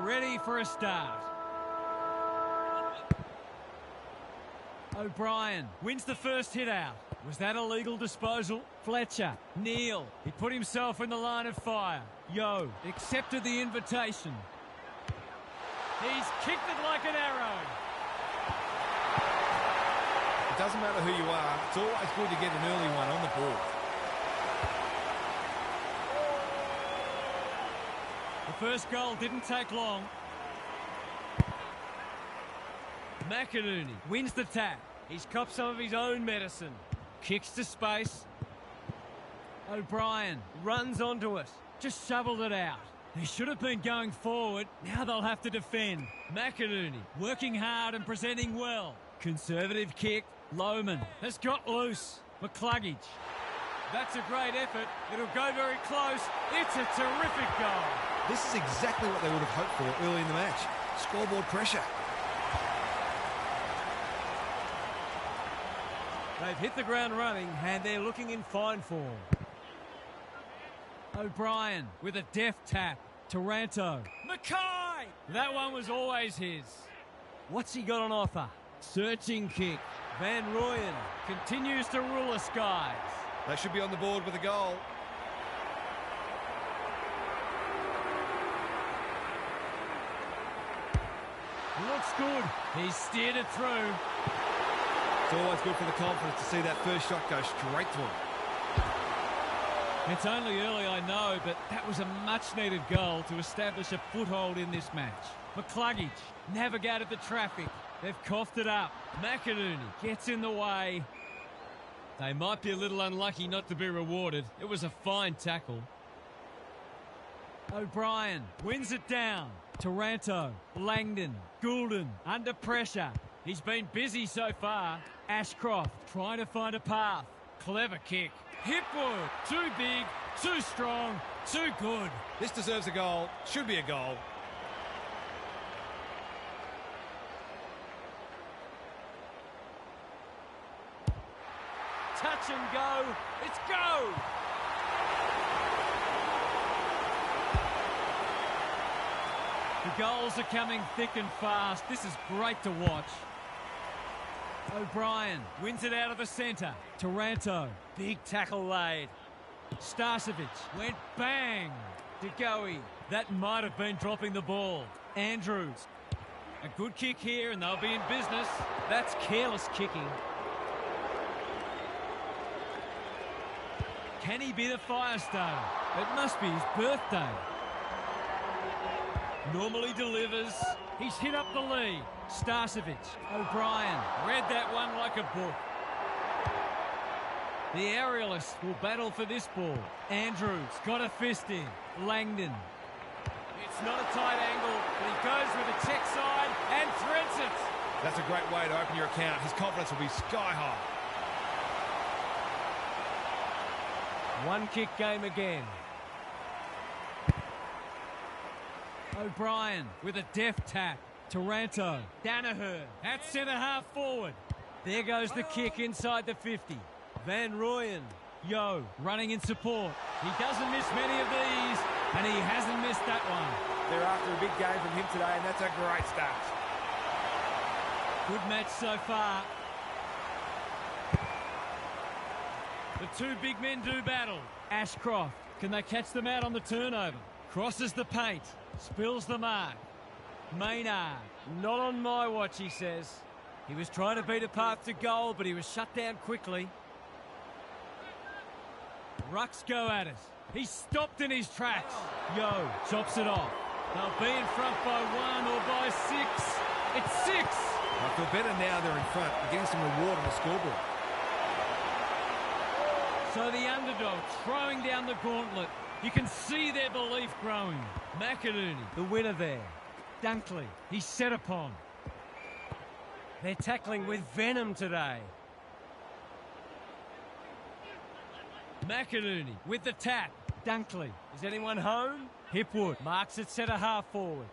ready for a start. O'Brien wins the first hit out. Was that a legal disposal? Fletcher, Neal, he put himself in the line of fire. Yo accepted the invitation. He's kicked it like an arrow. It doesn't matter who you are, it's always good to get an early one on the board. The first goal didn't take long. McInerney wins the tap. He's copped some of his own medicine. Kicks to space. O'Brien runs onto it. Just shoveled it out. They should have been going forward. Now they'll have to defend. McInerney working hard and presenting well. Conservative kick. Lohman has got loose. McCluggage. That's a great effort. It'll go very close. It's a terrific goal. This is exactly what they would have hoped for early in the match. Scoreboard pressure. They've hit the ground running and they're looking in fine form. O'Brien with a deft tap. Taranto. Mackay! That one was always his. What's he got on offer? Searching kick. Van Rooyen continues to rule the skies. They should be on the board with a goal. Looks good. He steered it through. It's always good for the confidence to see that first shot go straight through. It's only early, I know, but that was a much-needed goal to establish a foothold in this match. McCluggage navigated the traffic. They've coughed it up. McInerney gets in the way. They might be a little unlucky not to be rewarded. It was a fine tackle. O'Brien wins it down. Taranto, Langdon, Goulden under pressure. He's been busy so far. Ashcroft trying to find a path. Clever kick. Hipwood, too big, too strong, too good. This deserves a goal. Should be a goal. Touch and go. It's go! The goals are coming thick and fast. This is great to watch. O'Brien wins it out of the centre. Taranto, big tackle laid. Starcevic went bang. De Goey, that might have been dropping the ball. Andrews, a good kick here and they'll be in business. That's careless kicking. Can he be the fire starter? It must be his birthday. Normally delivers. He's hit up the lead. Starcevic. O'Brien read that one like a book. The aerialists will battle for this ball. Andrews got a fist in. Langdon. It's not a tight angle, but he goes with a check side and threads it. That's a great way to open your account. His confidence will be sky high. One kick game again. O'Brien with a deft tap. Taranto. Danaher at centre-half forward. There goes the kick inside the 50. Van Rooyen. Yo running in support. He doesn't miss many of these, and he hasn't missed that one. They're after a big game from him today, and that's a great start. Good match so far. The two big men do battle. Ashcroft, can they catch them out on the turnover? Crosses the paint, spills the mark. Maynard, not on my watch, he says. He was trying to beat a path to goal, but he was shut down quickly. Rucks go at it. He's stopped in his tracks. Yo chops it off. They'll be in front by 1 or by 6. It's 6. I feel better now they're in front. They're getting some reward on the scoreboard. So the underdog throwing down the gauntlet. You can see their belief growing. McInerney, the winner there. Dunkley, he's set upon. They're tackling with venom today. McInerney with the tap. Dunkley, is anyone home? Hipwood marks it centre-half forward.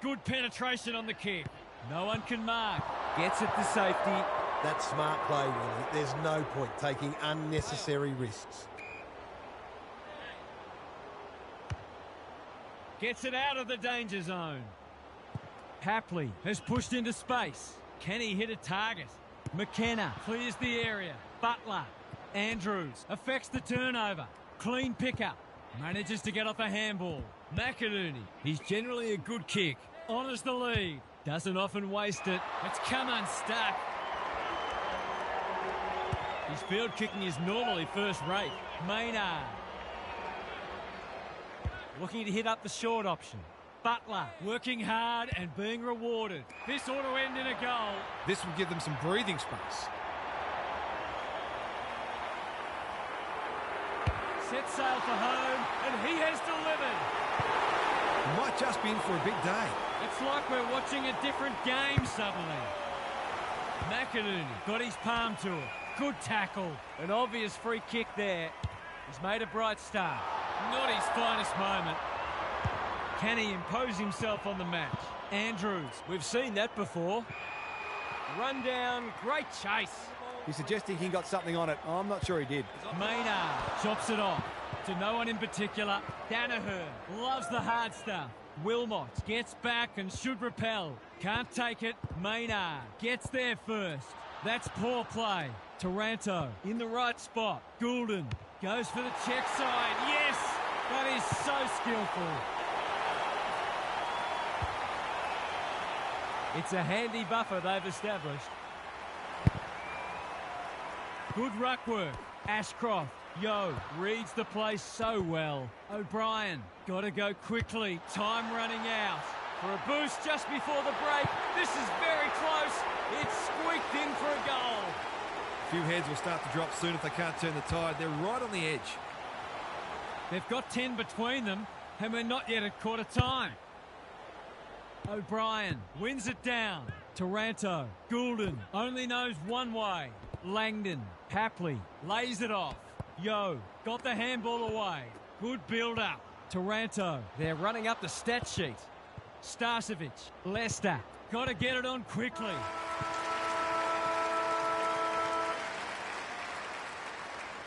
Good penetration on the kick. No one can mark. Gets it to safety. That's smart play, really. There's no point taking unnecessary risks. Gets it out of the danger zone. Hapley has pushed into space. Can he hit a target? McKenna clears the area. Butler. Andrews affects the turnover. Clean pickup. Manages to get off a handball. McInerney. He's generally a good kick. Honours the lead. Doesn't often waste it. It's come unstuck. His field kicking is normally first rate. Maynard. Looking to hit up the short option. Butler working hard and being rewarded. This ought to end in a goal. This will give them some breathing space. Set sail for home, and he has delivered. He might just be in for a big day. It's like we're watching a different game suddenly. McInerney got his palm to it. Good tackle. An obvious free kick there. He's made a bright start. Not his finest moment. Can he impose himself on the match? Andrews, we've seen that before. Run down, great chase. He's suggesting he got something on it. I'm not sure he did. Maynard chops it off. To no one in particular. Danaher loves the hard stuff. Wilmot gets back and should repel. Can't take it. Maynard gets there first. That's poor play. Taranto in the right spot. Goulden goes for the check side. Yes! That is so skillful. It's a handy buffer they've established. Good ruck work. Ashcroft. Yo reads the play so well. O'Brien got to go quickly. Time running out. For a boost just before the break. This is very close. It's squeaked in for a goal. A few heads will start to drop soon if they can't turn the tide. They're right on the edge. They've got 10 between them, and we're not yet at quarter time. O'Brien wins it down. Taranto. Goulden only knows one way. Langdon. Hapley lays it off. Yo got the handball away. Good build-up. Taranto. They're running up the stat sheet. Starcevic. Leicester. Got to get it on quickly.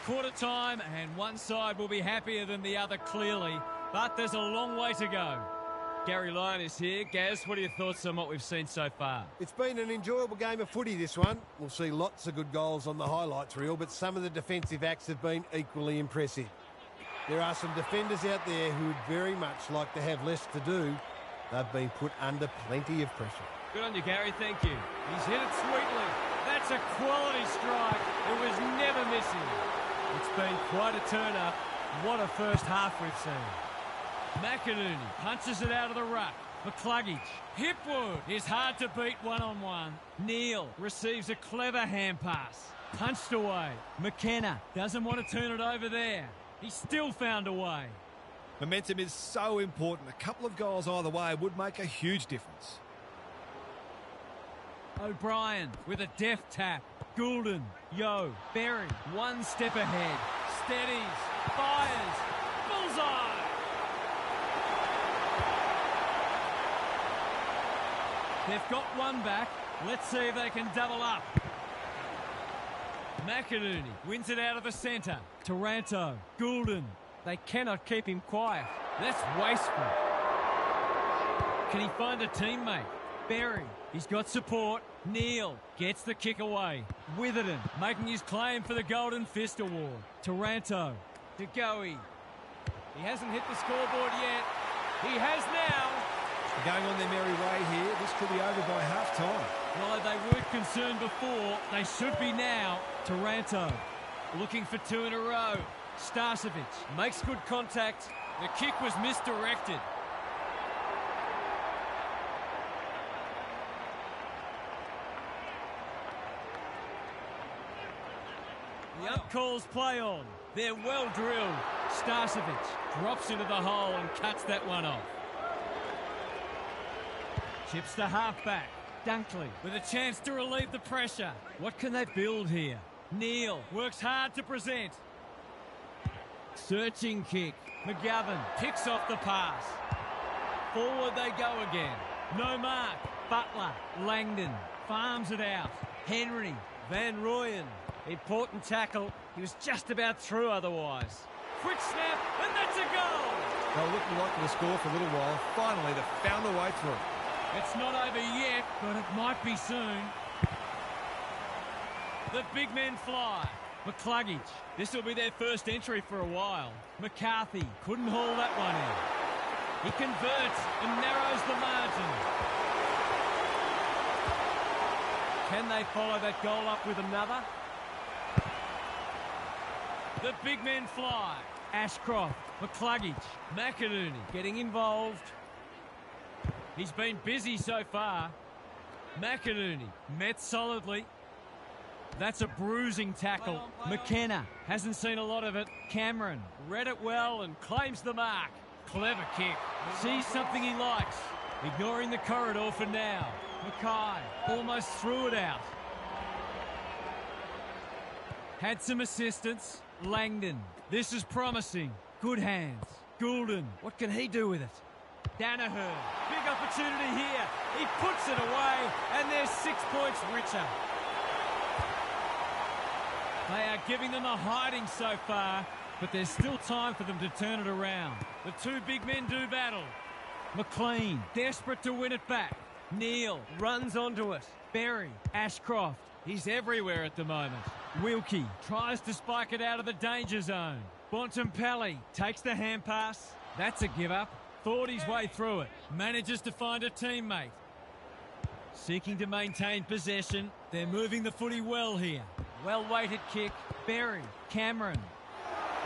Quarter time, and one side will be happier than the other clearly, but there's a long way to go. Gary Lyon is here. Gaz, what are your thoughts on what we've seen so far? It's been an enjoyable game of footy, this one. We'll see lots of good goals on the highlights reel, but some of the defensive acts have been equally impressive. There are some defenders out there who would very much like to have less to do. They've been put under plenty of pressure. Good on you, Gary. Thank you. He's hit it sweetly. That's a quality strike. It was never missing. It's been quite a turn-up. What a first half we've seen. McInerney punches it out of the ruck. McCluggage. Hipwood is hard to beat one-on-one. Neal receives a clever hand pass. Punched away. McKenna doesn't want to turn it over there. He still found a way. Momentum is so important. A couple of goals either way would make a huge difference. O'Brien with a deft tap. Goulden. Yo. Berry. One step ahead. Steadies. Fires. Bullseye. They've got one back. Let's see if they can double up. McInerney wins it out of the centre. Taranto. Goulden. They cannot keep him quiet. That's wasteful. Can he find a teammate? Berry. He's got support. Neal gets the kick away. Witherden making his claim for the Golden Fist Award. Taranto. DeGoey. He hasn't hit the scoreboard yet. He has now. They're going on their merry way here. This could be over by half-time. Well, they weren't concerned before. They should be now. Taranto looking for two in a row. Starcevic makes good contact. The kick was misdirected. The ump calls play on. They're well drilled. Starcevic drops into the hole and cuts that one off. Chips the halfback. Dunkley with a chance to relieve the pressure. What can they build here? Neal works hard to present. Searching kick. McGovern picks off the pass. Forward they go again. No mark. Butler. Langdon farms it out. Henry. Van Rooyen. Important tackle. He was just about through otherwise. Quick snap, and that's a goal! They were looking like to score for a little while. Finally, they found a way through. It's not over yet, but it might be soon. The big men fly. McCluggage. This will be their first entry for a while. McCarthy couldn't haul that one in. He converts and narrows the margin. Can they follow that goal up with another? The big men fly. Ashcroft, McCluggage, McInerney getting involved. He's been busy so far. McInerney met solidly. That's a bruising tackle. McKenna hasn't seen a lot of it. Cameron read it well and claims the mark. Clever kick. Sees something he likes. Ignoring the corridor for now. Mackay almost threw it out. Had some assistance. Langdon. This is promising. Good hands. Goulden. What can he do with it? Danaher. Big opportunity here. He puts it away and they're 6 points richer. They are giving them a hiding so far, but there's still time for them to turn it around. The two big men do battle. McLean, desperate to win it back. Neal runs onto it. Berry, Ashcroft, he's everywhere at the moment. Wilkie tries to spike it out of the danger zone. Bontempelli takes the hand pass. That's a give up. Thought his way through it. Manages to find a teammate. Seeking to maintain possession. They're moving the footy well here. Well-weighted kick. Berry. Cameron.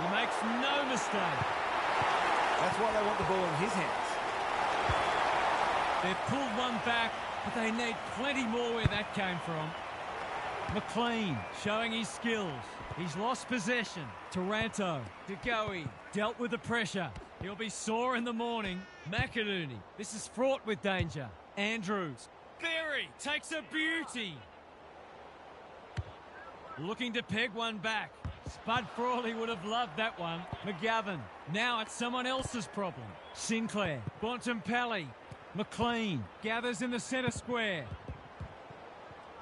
He makes no mistake. That's why they want the ball in his hands. They've pulled one back, but they need plenty more where that came from. McLean showing his skills. He's lost possession. Taranto. DeGoey dealt with the pressure. He'll be sore in the morning. McInerney. This is fraught with danger. Andrews. Berry takes a beauty. Looking to peg one back. Spud Frawley would have loved that one. McGovern. Now it's someone else's problem. Sinclair. Bontempelli. McLean gathers in the centre square.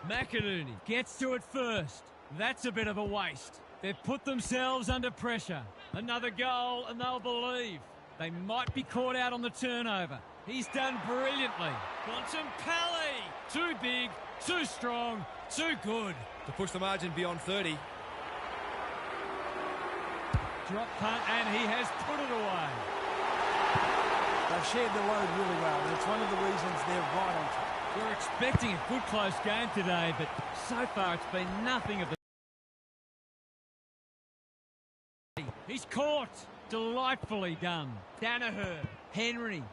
McInerney gets to it first. That's a bit of a waste. They've put themselves under pressure. Another goal and they'll believe. They might be caught out on the turnover. He's done brilliantly. Bontempelli. Too big, too strong, too good. To push the margin beyond 30. Drop punt and he has put it away. They've shared the load really well, and it's one of the reasons they're right on top. We're expecting a good close game today, but so far it's been nothing of the... He's caught. Delightfully done. Danaher. Henry.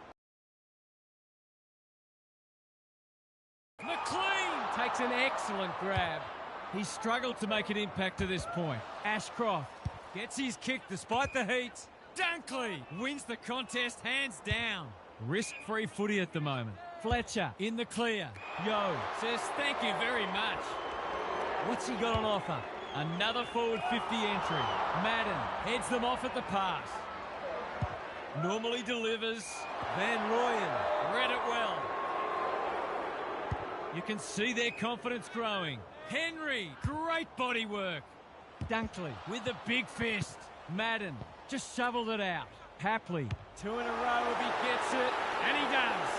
McLean takes an excellent grab. He's struggled to make an impact to this point. Ashcroft gets his kick despite the heat. Dunkley wins the contest hands down. Risk-free footy at the moment. Fletcher in the clear. Yo says thank you very much. What's he got on offer? Another forward 50 entry. Madden heads them off at the pass. Normally delivers. Van Rooyen read it well. You can see their confidence growing. Henry, great body work. Dunkley with the big fist. Madden just shoveled it out. Hapley, 2 in a row if he gets it, and he does.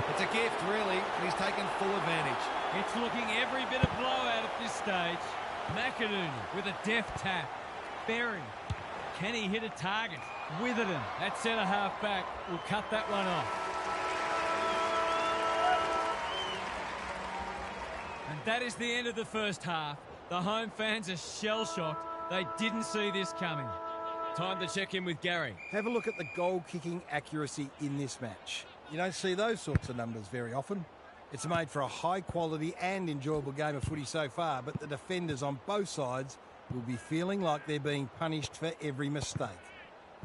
It's a gift, really, and he's taken full advantage. It's looking every bit of blowout at this stage. McInerney with a deft tap. Berry, can he hit a target? Witherden, that centre-half back, will cut that one off. And that is the end of the first half. The home fans are shell-shocked. They didn't see this coming. Time to check in with Gary. Have a look at the goal-kicking accuracy in this match. You don't see those sorts of numbers very often. It's made for a high-quality and enjoyable game of footy so far, but the defenders on both sides will be feeling like they're being punished for every mistake.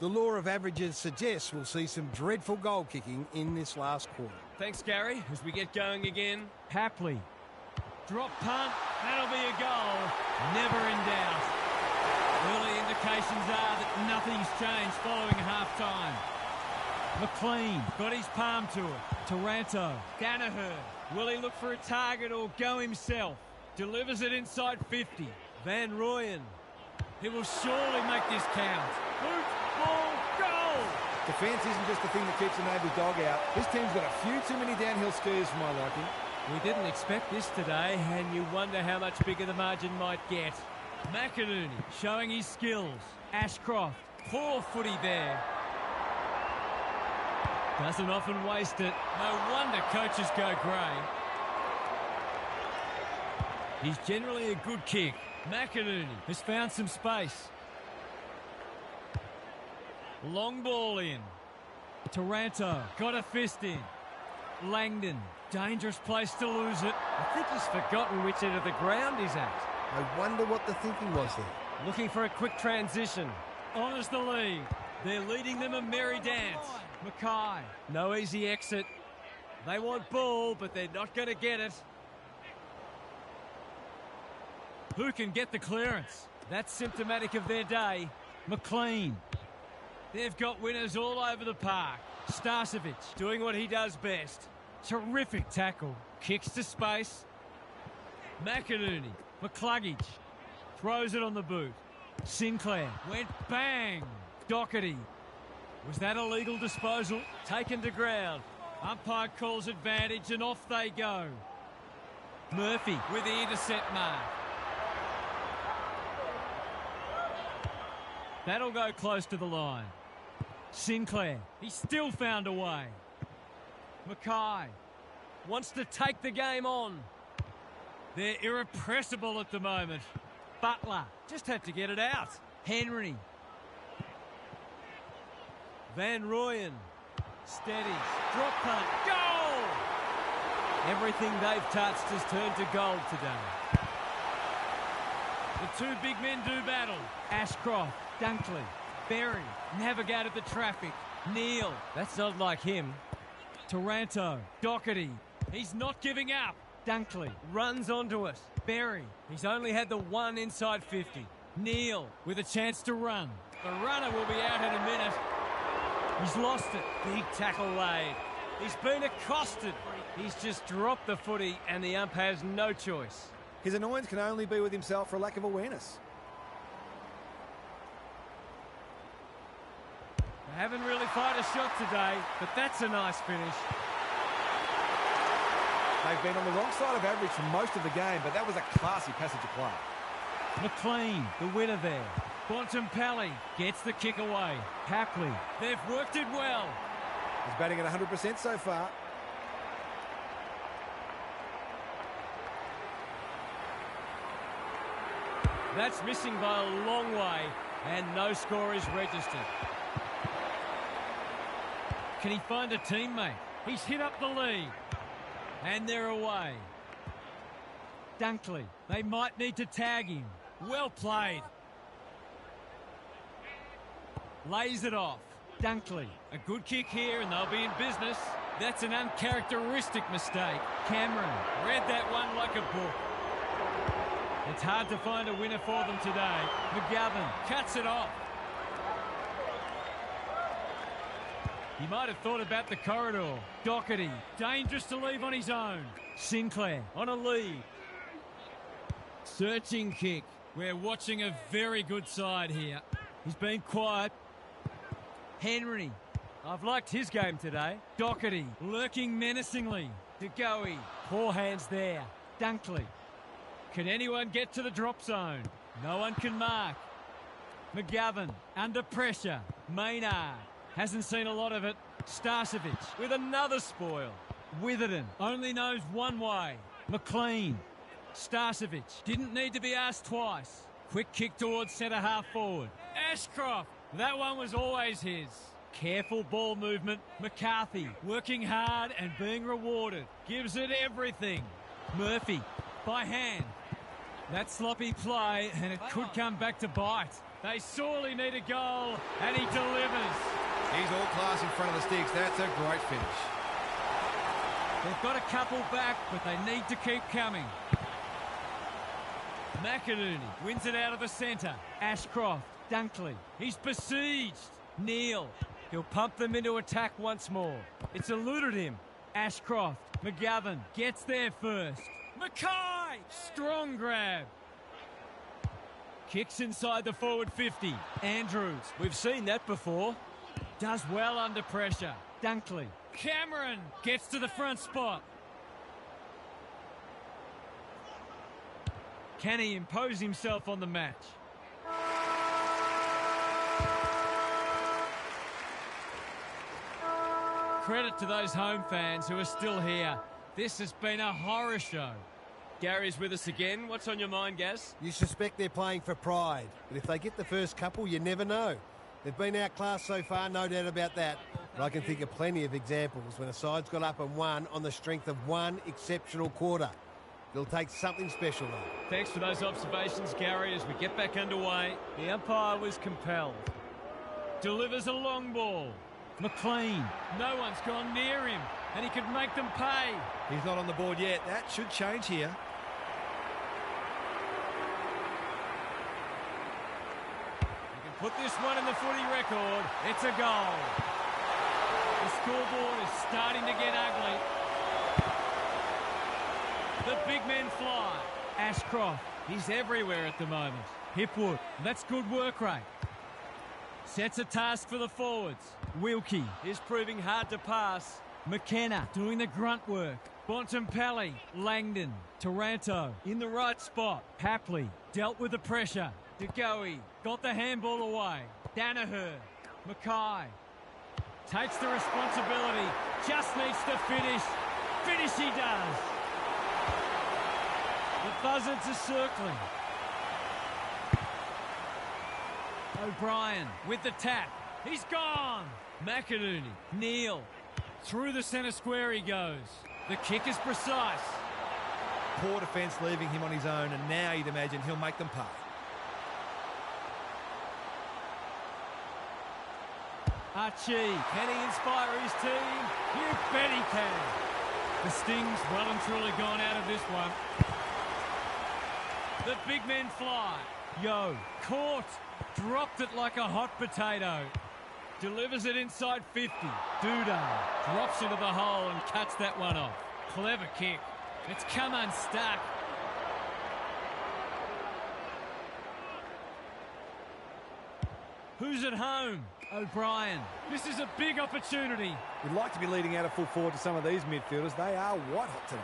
The law of averages suggests we'll see some dreadful goal-kicking in this last quarter. Thanks, Gary. As we get going again. Hapley. Drop punt. That'll be a goal. Never in doubt. Early indications are that nothing's changed following half-time. McLean got his palm to it. Taranto. Danaher. Will he look for a target or go himself? Delivers it inside 50. Van Rooyen. He will surely make this count. Boot, ball, goal! Defence isn't just the thing that keeps a neighbour's dog out. This team's got a few too many downhill skiers for my liking. We didn't expect this today, and you wonder how much bigger the margin might get. McInerney showing his skills. Ashcroft, poor footy there. Doesn't often waste it. No wonder coaches go grey. He's generally a good kick. McInerney has found some space. Long ball in. Taranto got a fist in. Langdon, dangerous place to lose it. I think he's forgotten which end of the ground he's at. I wonder what the thinking was there. Looking for a quick transition. Honours the lead. They're leading them a merry dance. Mackay, no easy exit. They want ball, but they're not going to get it. Who can get the clearance? That's symptomatic of their day. McLean. They've got winners all over the park. Starcevic doing what he does best. Terrific tackle. Kicks to space. McInerney. McCluggage. Throws it on the boot. Sinclair went bang. Doherty. Was that a legal disposal? Taken to ground. Umpire calls advantage and off they go. Murphy with the intercept mark. That'll go close to the line. Sinclair, he still found a way. Mackay wants to take the game on. They're irrepressible at the moment. Butler just had to get it out. Henry. Van Rooyen. Steadies. Drop punt. Goal! Everything they've touched has turned to gold today. The two big men do battle. Ashcroft. Dunkley. Berry navigated the traffic. Neal. That's not like him. Taranto. Doherty. He's not giving up. Dunkley runs onto it. Berry. He's only had the one inside 50. Neal with a chance to run. The runner will be out in a minute. He's lost it. Big tackle laid. He's been accosted. He's just dropped the footy and the ump has no choice. His annoyance can only be with himself for a lack of awareness. They haven't really fired a shot today, but that's a nice finish. They've been on the wrong side of average for most of the game, but that was a classy passage of play. McLean, the winner there. Bontempelli gets the kick away. Hapley, they've worked it well. He's batting at 100% so far. That's missing by a long way, and no score is registered. Can he find a teammate? He's hit up the lead. And they're away. Dunkley, they might need to tag him. Well played. Lays it off. Dunkley, a good kick here and they'll be in business. That's an uncharacteristic mistake. Cameron read that one like a book. It's hard to find a winner for them today. McGovern cuts it off. He might have thought about the corridor. Doherty, dangerous to leave on his own. Sinclair on a lead. Searching kick. We're watching a very good side here. He's been quiet. Henry. I've liked his game today. Doherty lurking menacingly. DeGoey. Poor hands there. Dunkley. Can anyone get to the drop zone? No one can mark. McGovern under pressure. Maynard. Hasn't seen a lot of it. Starcevic with another spoil. Witherden only knows one way. McLean. Starcevic didn't need to be asked twice. Quick kick towards centre half forward. Ashcroft. That one was always his. Careful ball movement. McCarthy working hard and being rewarded. Gives it everything. Murphy by hand. That sloppy play and it could come back to bite. They sorely need a goal and he delivers. He's all class in front of the sticks. That's a great finish. They've got a couple back, but they need to keep coming. McInerney wins it out of the centre. Ashcroft, Dunkley. He's besieged. Neal. He'll pump them into attack once more. It's eluded him. Ashcroft. McGovern gets there first. Mackay! Strong grab. Kicks inside the forward 50. Andrews. We've seen that before. Does well under pressure. Dunkley. Cameron gets to the front spot. Can he impose himself on the match? Credit to those home fans who are still here. This has been a horror show. Gary's with us again. What's on your mind, Gaz? You suspect they're playing for pride, but if they get the first couple, you never know. They've been outclassed so far, no doubt about that. But I can think of plenty of examples when a side's got up and won on the strength of one exceptional quarter. It'll take something special, though. Thanks for those observations, Gary, as we get back underway. The umpire was compelled. Delivers a long ball. McLean. No one's gone near him, and he could make them pay. He's not on the board yet. That should change here. You can put this one in the footy record. It's a goal. The scoreboard is starting to get ugly. The big men fly. Ashcroft, he's everywhere at the moment. Hipwood, that's good work rate. Sets a task for the forwards. Wilkie is proving hard to pass. McKenna doing the grunt work. Bontempelli, Langdon, Taranto in the right spot. Papley dealt with the pressure. DeGoey got the handball away. Danaher, Mackay takes the responsibility. Just needs to finish. Finish he does. The buzzards are circling. O'Brien with the tap. He's gone. McInerney, Neal. Through the centre square he goes. The kick is precise. Poor defence leaving him on his own, and now you'd imagine he'll make them pay. Archie, can he inspire his team? You bet he can. The sting's well and truly gone out of this one. The big men fly. Yo, caught. Dropped it like a hot potato. Delivers it inside 50. Duda drops into the hole and cuts that one off. Clever kick. It's come unstuck. Who's at home? O'Brien. This is a big opportunity. We'd like to be leading out of full forward to some of these midfielders. They are white hot today.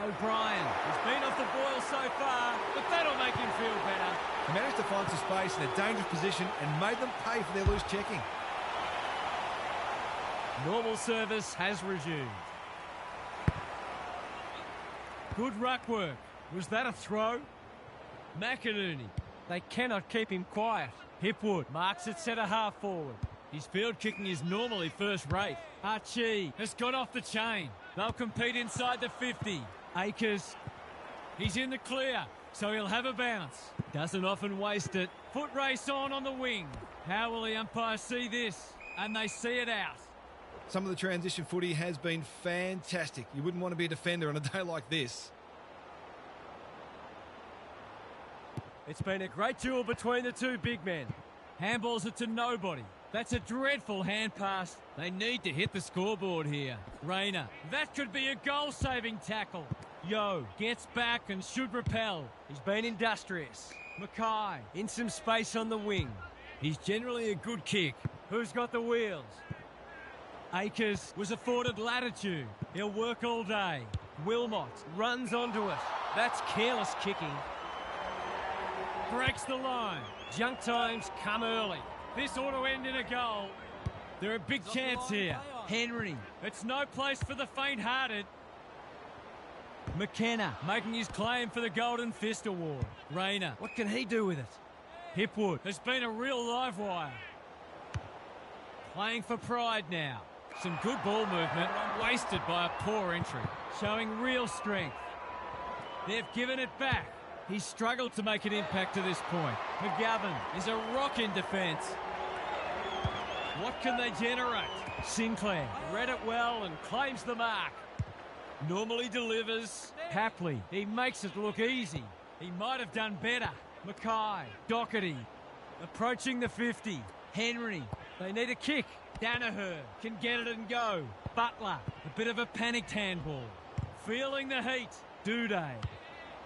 O'Brien has been off the boil so far, but that'll make him feel better. He managed to find some space in a dangerous position and made them pay for their loose checking. Normal service has resumed. Good ruck work. Was that a throw? McInerney. They cannot keep him quiet. Hipwood marks it centre half forward. His field kicking is normally first rate. Archie has got off the chain. They'll compete inside the 50. Akers. He's in the clear, so he'll have a bounce. Doesn't often waste it. Foot race on the wing. How will the umpire see this? And they see it out. Some of the transition footy has been fantastic. You wouldn't want to be a defender on a day like this. It's been a great duel between the two big men. Handballs it to nobody. That's a dreadful hand pass. They need to hit the scoreboard here. Rayner. That could be a goal-saving tackle. Yo gets back and should repel. He's been industrious. Mackay in some space on the wing. He's generally a good kick. Who's got the wheels? Akers was afforded latitude. He'll work all day. Wilmot runs onto it. That's careless kicking. Breaks the line. Junk times come early. This ought to end in a goal. They're a big chance here. Henry. It's no place for the faint-hearted. McKenna making his claim for the Golden Fist Award. Rayner. What can he do with it? Hipwood has been a real live wire. Playing for pride now. Some good ball movement, wasted by a poor entry. Showing real strength. They've given it back. He's struggled to make an impact to this point. McGovern is a rock in defence. What can they generate? Sinclair read it well and claims the mark. Normally delivers. Papley, he makes it look easy. He might have done better. Mackay, Doherty, approaching the 50. Henry, they need a kick. Danaher can get it and go. Butler, a bit of a panicked handball. Feeling the heat. Duday.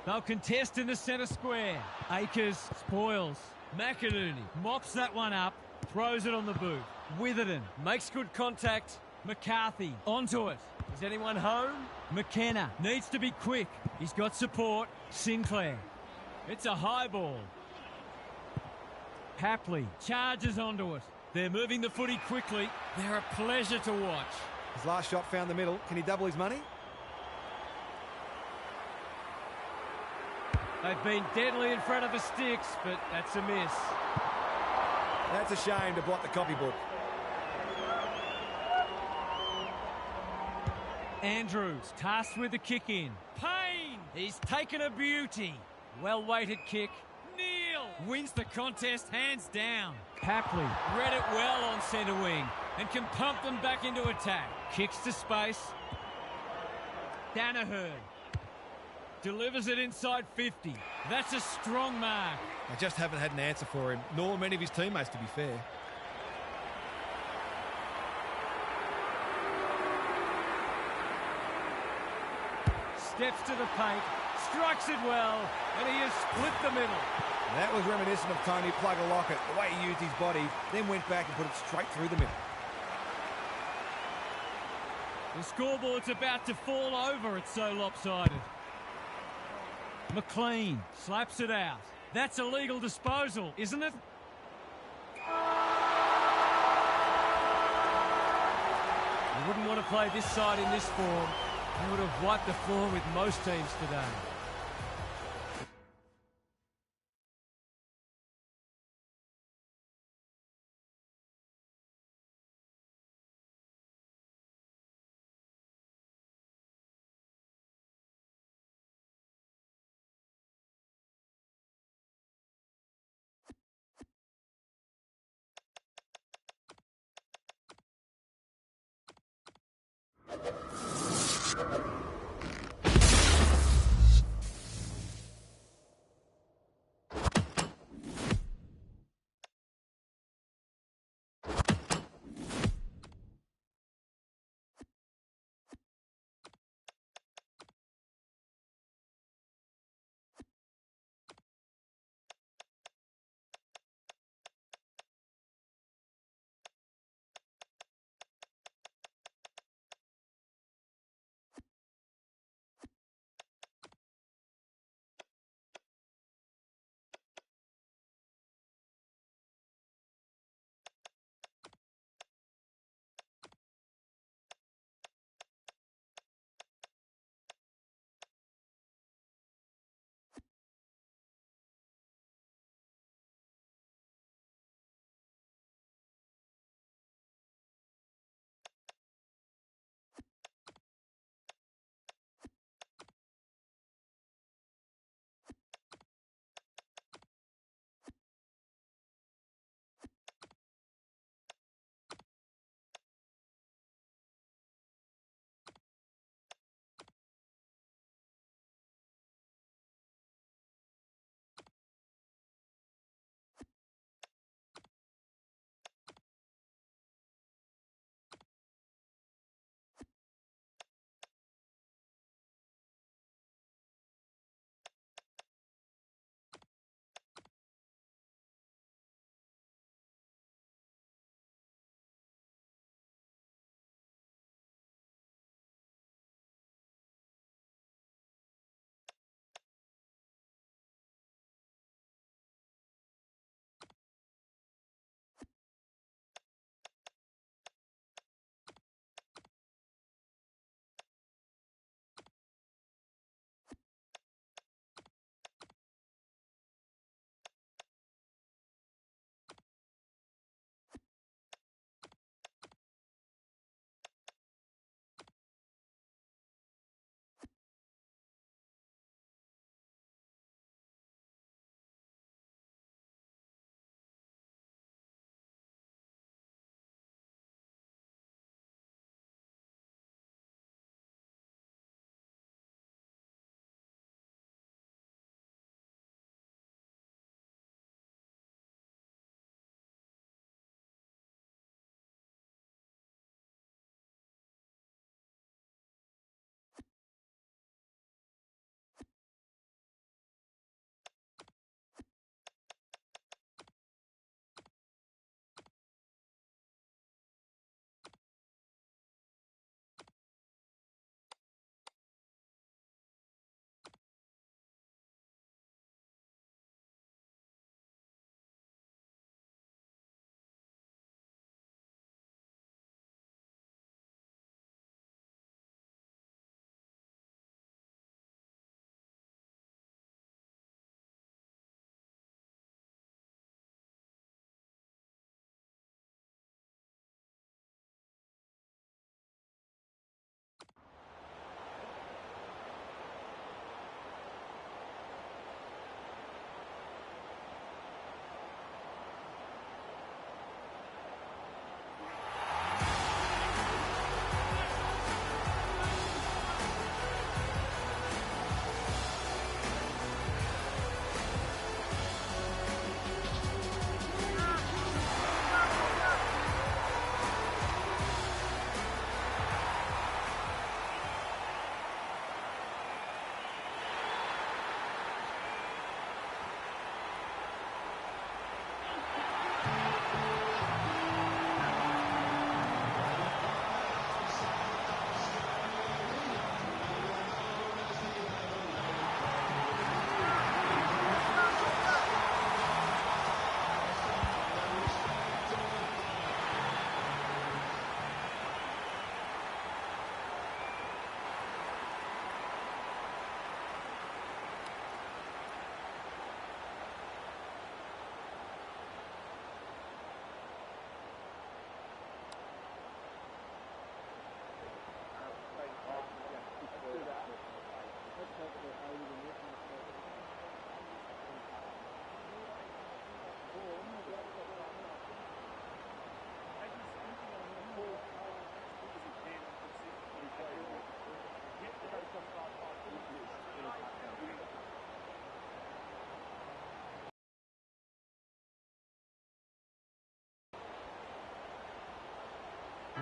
They'll contest in the centre square. Akers spoils. McInerney mops that one up, throws it on the boot. Witherden makes good contact. McCarthy onto it. Is anyone home? McKenna needs to be quick. He's got support. Sinclair. It's a high ball. Hapley charges onto it. They're moving the footy quickly. They're a pleasure to watch. His last shot found the middle. Can he double his money? They've been deadly in front of the sticks, but that's a miss. That's a shame to blot the copybook. Andrews tasked with the kick in. Payne! He's taken a beauty. Well-weighted kick. Neal wins the contest hands down. Hapley read it well on centre wing and can pump them back into attack. Kicks to space. Danaher delivers it inside 50. That's a strong mark. I just haven't had an answer for him, nor many of his teammates, to be fair. Steps to the paint, strikes it well, and he has split the middle. That was reminiscent of Tony Plugger-Lockett, the way he used his body, then went back and put it straight through the middle. The scoreboard's about to fall over, it's so lopsided. McLean slaps it out. That's a legal disposal, isn't it? You wouldn't want to play this side in this form. They would have wiped the floor with most teams today.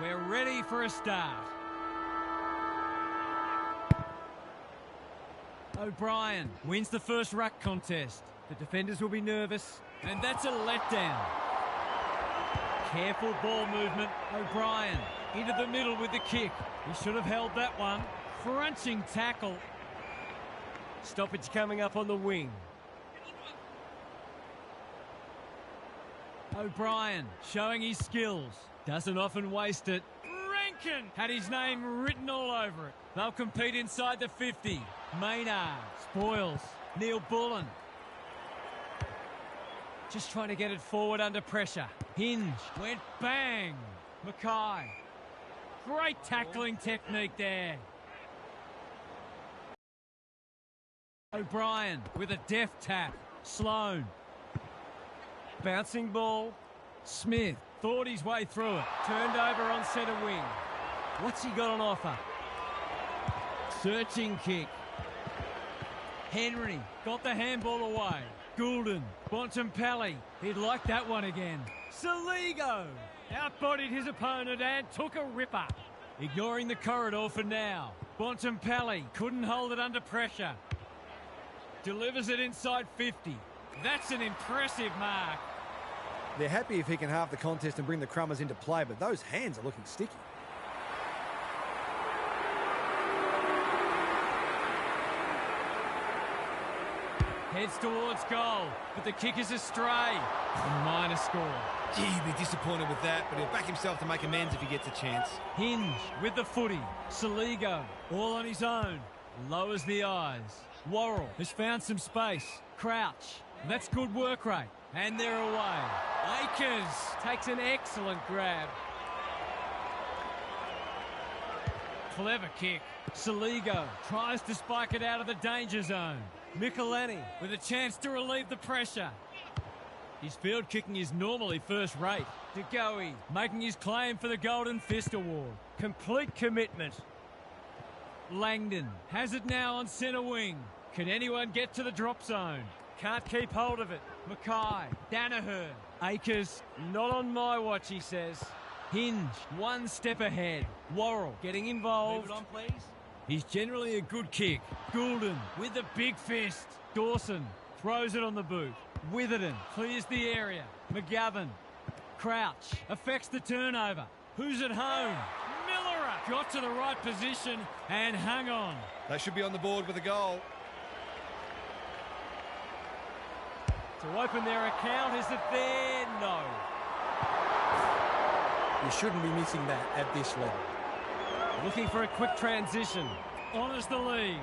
We're ready for a start. O'Brien wins the first ruck contest. The defenders will be nervous, and that's a letdown. Careful ball movement. O'Brien into the middle with the kick. He should have held that one. Crunching tackle. Stoppage coming up on the wing. O'Brien showing his skills. Doesn't often waste it. Rankin had his name written all over it. They'll compete inside the 50. Maynard spoils. Neil Bullen. Just trying to get it forward under pressure. Hinge went bang. Mackay. Great tackling technique there. O'Brien with a deft tap. Sloan. Bouncing ball. Smith thought his way through it. Turned over on centre wing. What's he got on offer? Searching kick. Henry got the handball away. Goulden. Bontempelli. He'd like that one again. Saligo outbodied his opponent and took a ripper. Ignoring the corridor for now. Bontempelli couldn't hold it under pressure. Delivers it inside 50. That's an impressive mark. They're happy if he can halve the contest and bring the Crummers into play, but those hands are looking sticky. Heads towards goal, but the kick is astray. A minor score. Gee, he'd be disappointed with that, but he'll back himself to make amends if he gets a chance. Hinge with the footy. Saligo all on his own. Lowers the eyes. Worrell has found some space. Crouch. That's good work rate. And they're away. Akers takes an excellent grab. Clever kick. Saligo tries to spike it out of the danger zone. Michelini with a chance to relieve the pressure. His field kicking is normally first rate. De Goey making his claim for the Golden Fist Award. Complete commitment. Langdon has it now on centre wing. Can anyone get to the drop zone? Can't keep hold of it. Mackay, Danaher, Akers, not on my watch, he says. Hinge, one step ahead. Worrell getting involved. Move it on, please. He's generally a good kick. Goulden with the big fist. Dawson throws it on the boot. Witherden clears the area. McGovern. Crouch affects the turnover. Who's at home? Miller got to the right position and hung on. They should be on the board with a goal. To open their account, is it there? No. You shouldn't be missing that at this level. Looking for a quick transition. Honours the lead.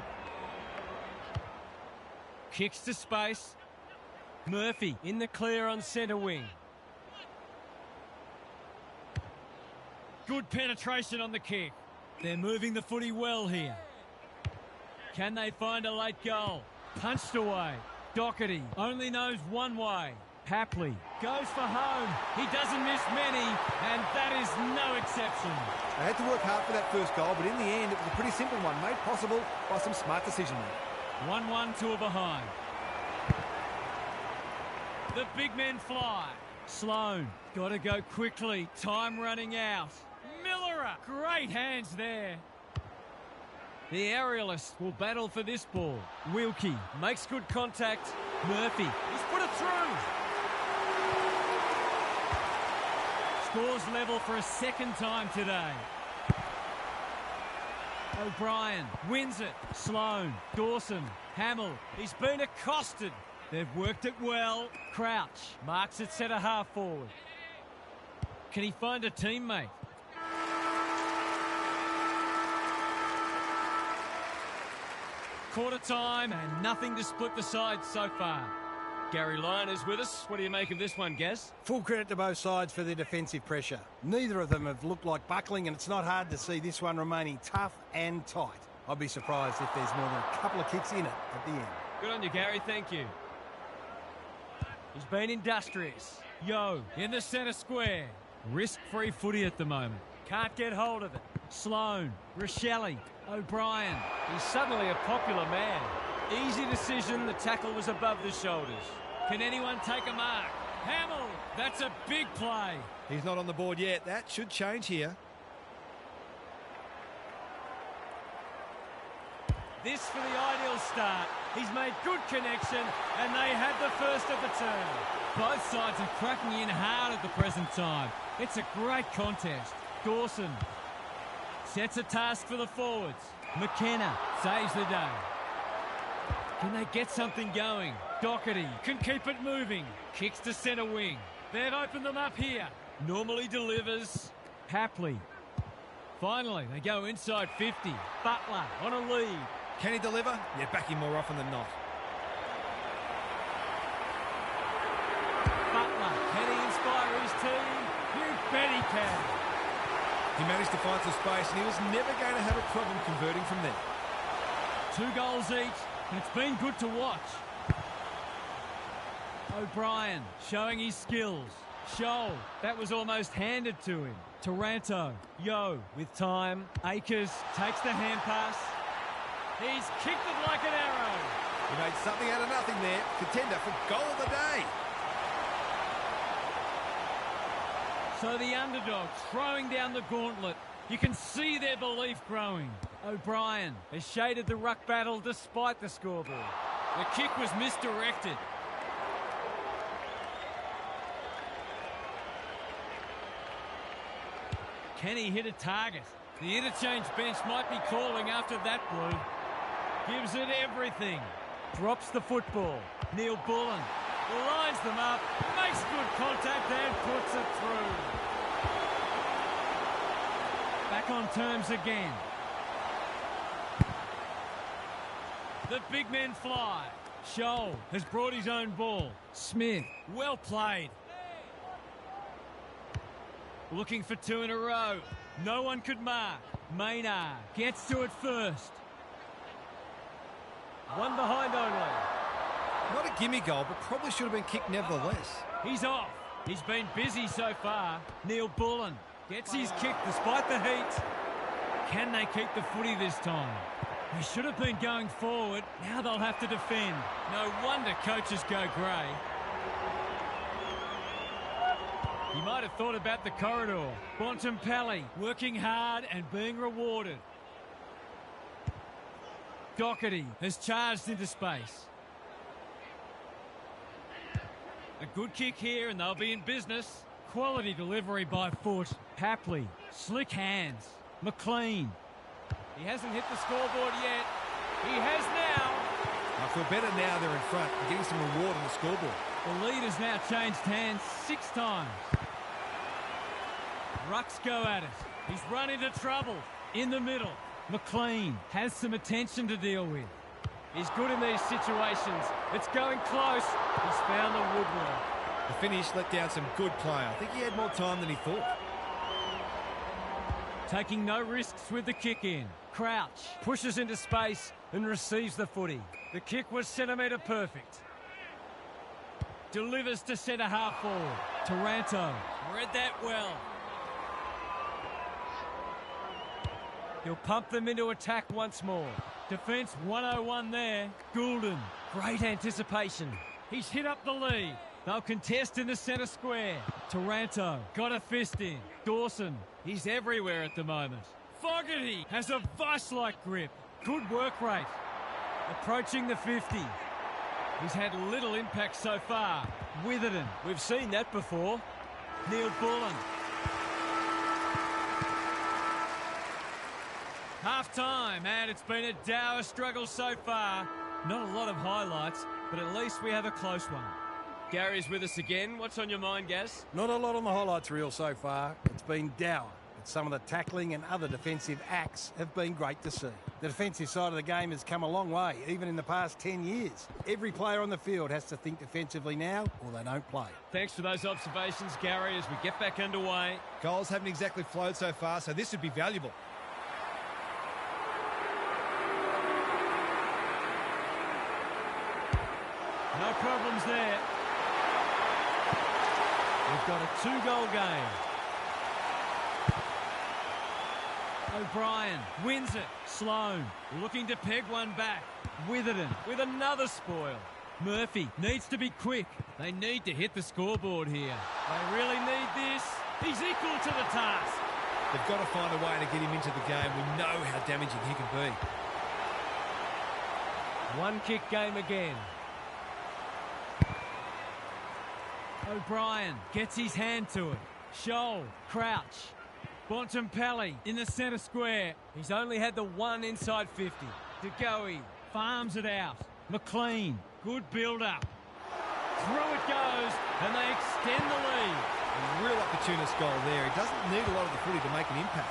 Kicks to space. Murphy in the clear on centre wing. Good penetration on the kick. They're moving the footy well here. Can they find a late goal? Punched away. Doherty only knows one way. Hapley goes for home. He doesn't miss many, and that is no exception. They had to work hard for that first goal, but in the end, it was a pretty simple one, made possible by some smart decision-making. 1-1 to a behind. The big men fly. Sloan, got to go quickly. Time running out. Miller, great hands there. The aerialists will battle for this ball. Wilkie makes good contact. Murphy, he's put it through. Scores level for a second time today. O'Brien wins it. Sloan, Dawson, Hamill. He's been accosted. They've worked it well. Crouch marks it centre half forward. Can he find a teammate? Quarter time and nothing to split the sides so far. Gary Lyon is with us. What do you make of this one, Gaz? Full credit to both sides for their defensive pressure. Neither of them have looked like buckling, and it's not hard to see this one remaining tough and tight. I'd be surprised if there's more than a couple of kicks in it at the end. Good on you, Gary. Thank you. He's been industrious. Yo, in the centre square. Risk-free footy at the moment. Can't get hold of it. Sloan, Rochelle, O'Brien. He's suddenly a popular man. Easy decision, the tackle was above the shoulders. Can anyone take a mark? Hamill, that's a big play. He's not on the board yet. That should change here. This for the ideal start. He's made good connection, and they had the first of the turn. Both sides are cracking in hard at the present time. It's a great contest. Dawson sets a task for the forwards. McKenna saves the day. Can they get something going? Doherty can keep it moving. Kicks to centre wing. They've opened them up here. Normally delivers. Hapley. Finally, they go inside 50. Butler on a lead. Can he deliver? Yeah, back him more often than not. Butler, can he inspire his team? You bet he can. He managed to find some space, and he was never going to have a problem converting from there. 2 goals each, and it's been good to watch. O'Brien showing his skills. Scholl, that was almost handed to him. Taranto, Yo with time. Akers takes the hand pass. He's kicked it like an arrow. He made something out of nothing there. Contender for goal of the day. So the underdog throwing down the gauntlet. You can see their belief growing. O'Brien has shaded the ruck battle despite the scoreboard. The kick was misdirected. Can he hit a target? The interchange bench might be calling after that blue. Gives it everything. Drops the football. Neil Bullen lines them up, makes good contact and puts it through. Back on terms again. The big men fly. Scholl has brought his own ball. Smith, well played. Looking for 2 in a row. No one could mark. Maynard gets to it first. One behind only. Not a gimme goal, but probably should have been kicked nevertheless. He's off. He's been busy so far. Neil Bullen gets his kick despite the heat. Can they keep the footy this time? They should have been going forward. Now they'll have to defend. No wonder coaches go grey. He might have thought about the corridor. Bontempelli working hard and being rewarded. Doherty has charged into space. A good kick here and they'll be in business. Quality delivery by foot. Hapley, slick hands. McLean. He hasn't hit the scoreboard yet. He has now. I feel better now they're in front and getting some reward on the scoreboard. The lead has now changed hands 6 times. Rucks go at it. He's run into trouble in the middle. McLean has some attention to deal with. He's good in these situations. It's going close. He's found the woodwork. The finish let down some good play. I think he had more time than he thought. Taking no risks with the kick in. Crouch pushes into space and receives the footy. The kick was centimetre perfect. Delivers to centre half forward. Taranto read that well. He'll pump them into attack once more. Defence 101 there. Goulden, great anticipation. He's hit up the lead. They'll contest in the centre square. Taranto got a fist in. Dawson, he's everywhere at the moment. Fogarty has a vice-like grip. Good work rate. Approaching the 50. He's had little impact so far. Witherden, we've seen that before. Neil Bullen. Half-time, and it's been a dour struggle so far. Not a lot of highlights, but at least we have a close one. Gary's with us again. What's on your mind, Gaz? Not a lot on the highlights reel so far. It's been dour. But some of the tackling and other defensive acts have been great to see. The defensive side of the game has come a long way, even in the past 10 years. Every player on the field has to think defensively now, or they don't play. Thanks for those observations, Gary, as we get back underway. Goals haven't exactly flowed so far, so this would be valuable. No problems there. We've got a 2-goal game. O'Brien wins it. Sloan looking to peg one back. Witherden with another spoil. Murphy needs to be quick. They need to hit the scoreboard here. They really need this. He's equal to the task. They've got to find a way to get him into the game. We know how damaging he can be. One kick game again. O'Brien gets his hand to it. Scholl, crouch. Bontempelli in the centre square. He's only had the one inside 50. De Goey farms it out. McLean, good build-up. Through it goes, and they extend the lead. A real opportunist goal there. He doesn't need a lot of the footy to make an impact.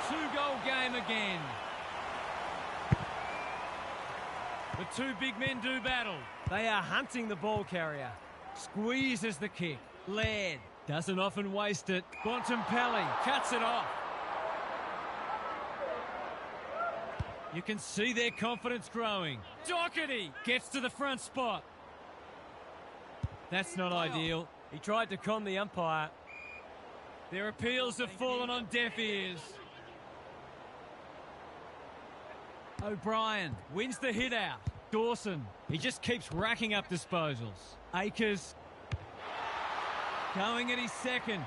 Two-goal game again. The two big men do battle. They are hunting the ball carrier. Squeezes the kick. Laird doesn't often waste it. Bontempelli cuts it off. You can see their confidence growing. Doherty gets to the front spot. That's not ideal. He tried to con the umpire. Their appeals have fallen on deaf ears. O'Brien wins the hit out. Dawson, he just keeps racking up disposals. Akers going at his second.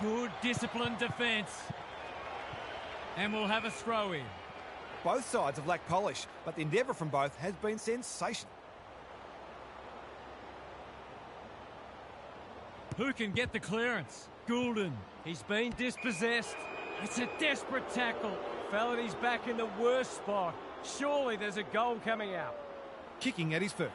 Good disciplined defence. And we'll have a throw in. Both sides have lacked polish, but the endeavour from both has been sensational. Who can get the clearance? Goulden. He's been dispossessed. It's a desperate tackle. Fell at his back in the worst spot. Surely there's a goal coming out. Kicking at his first.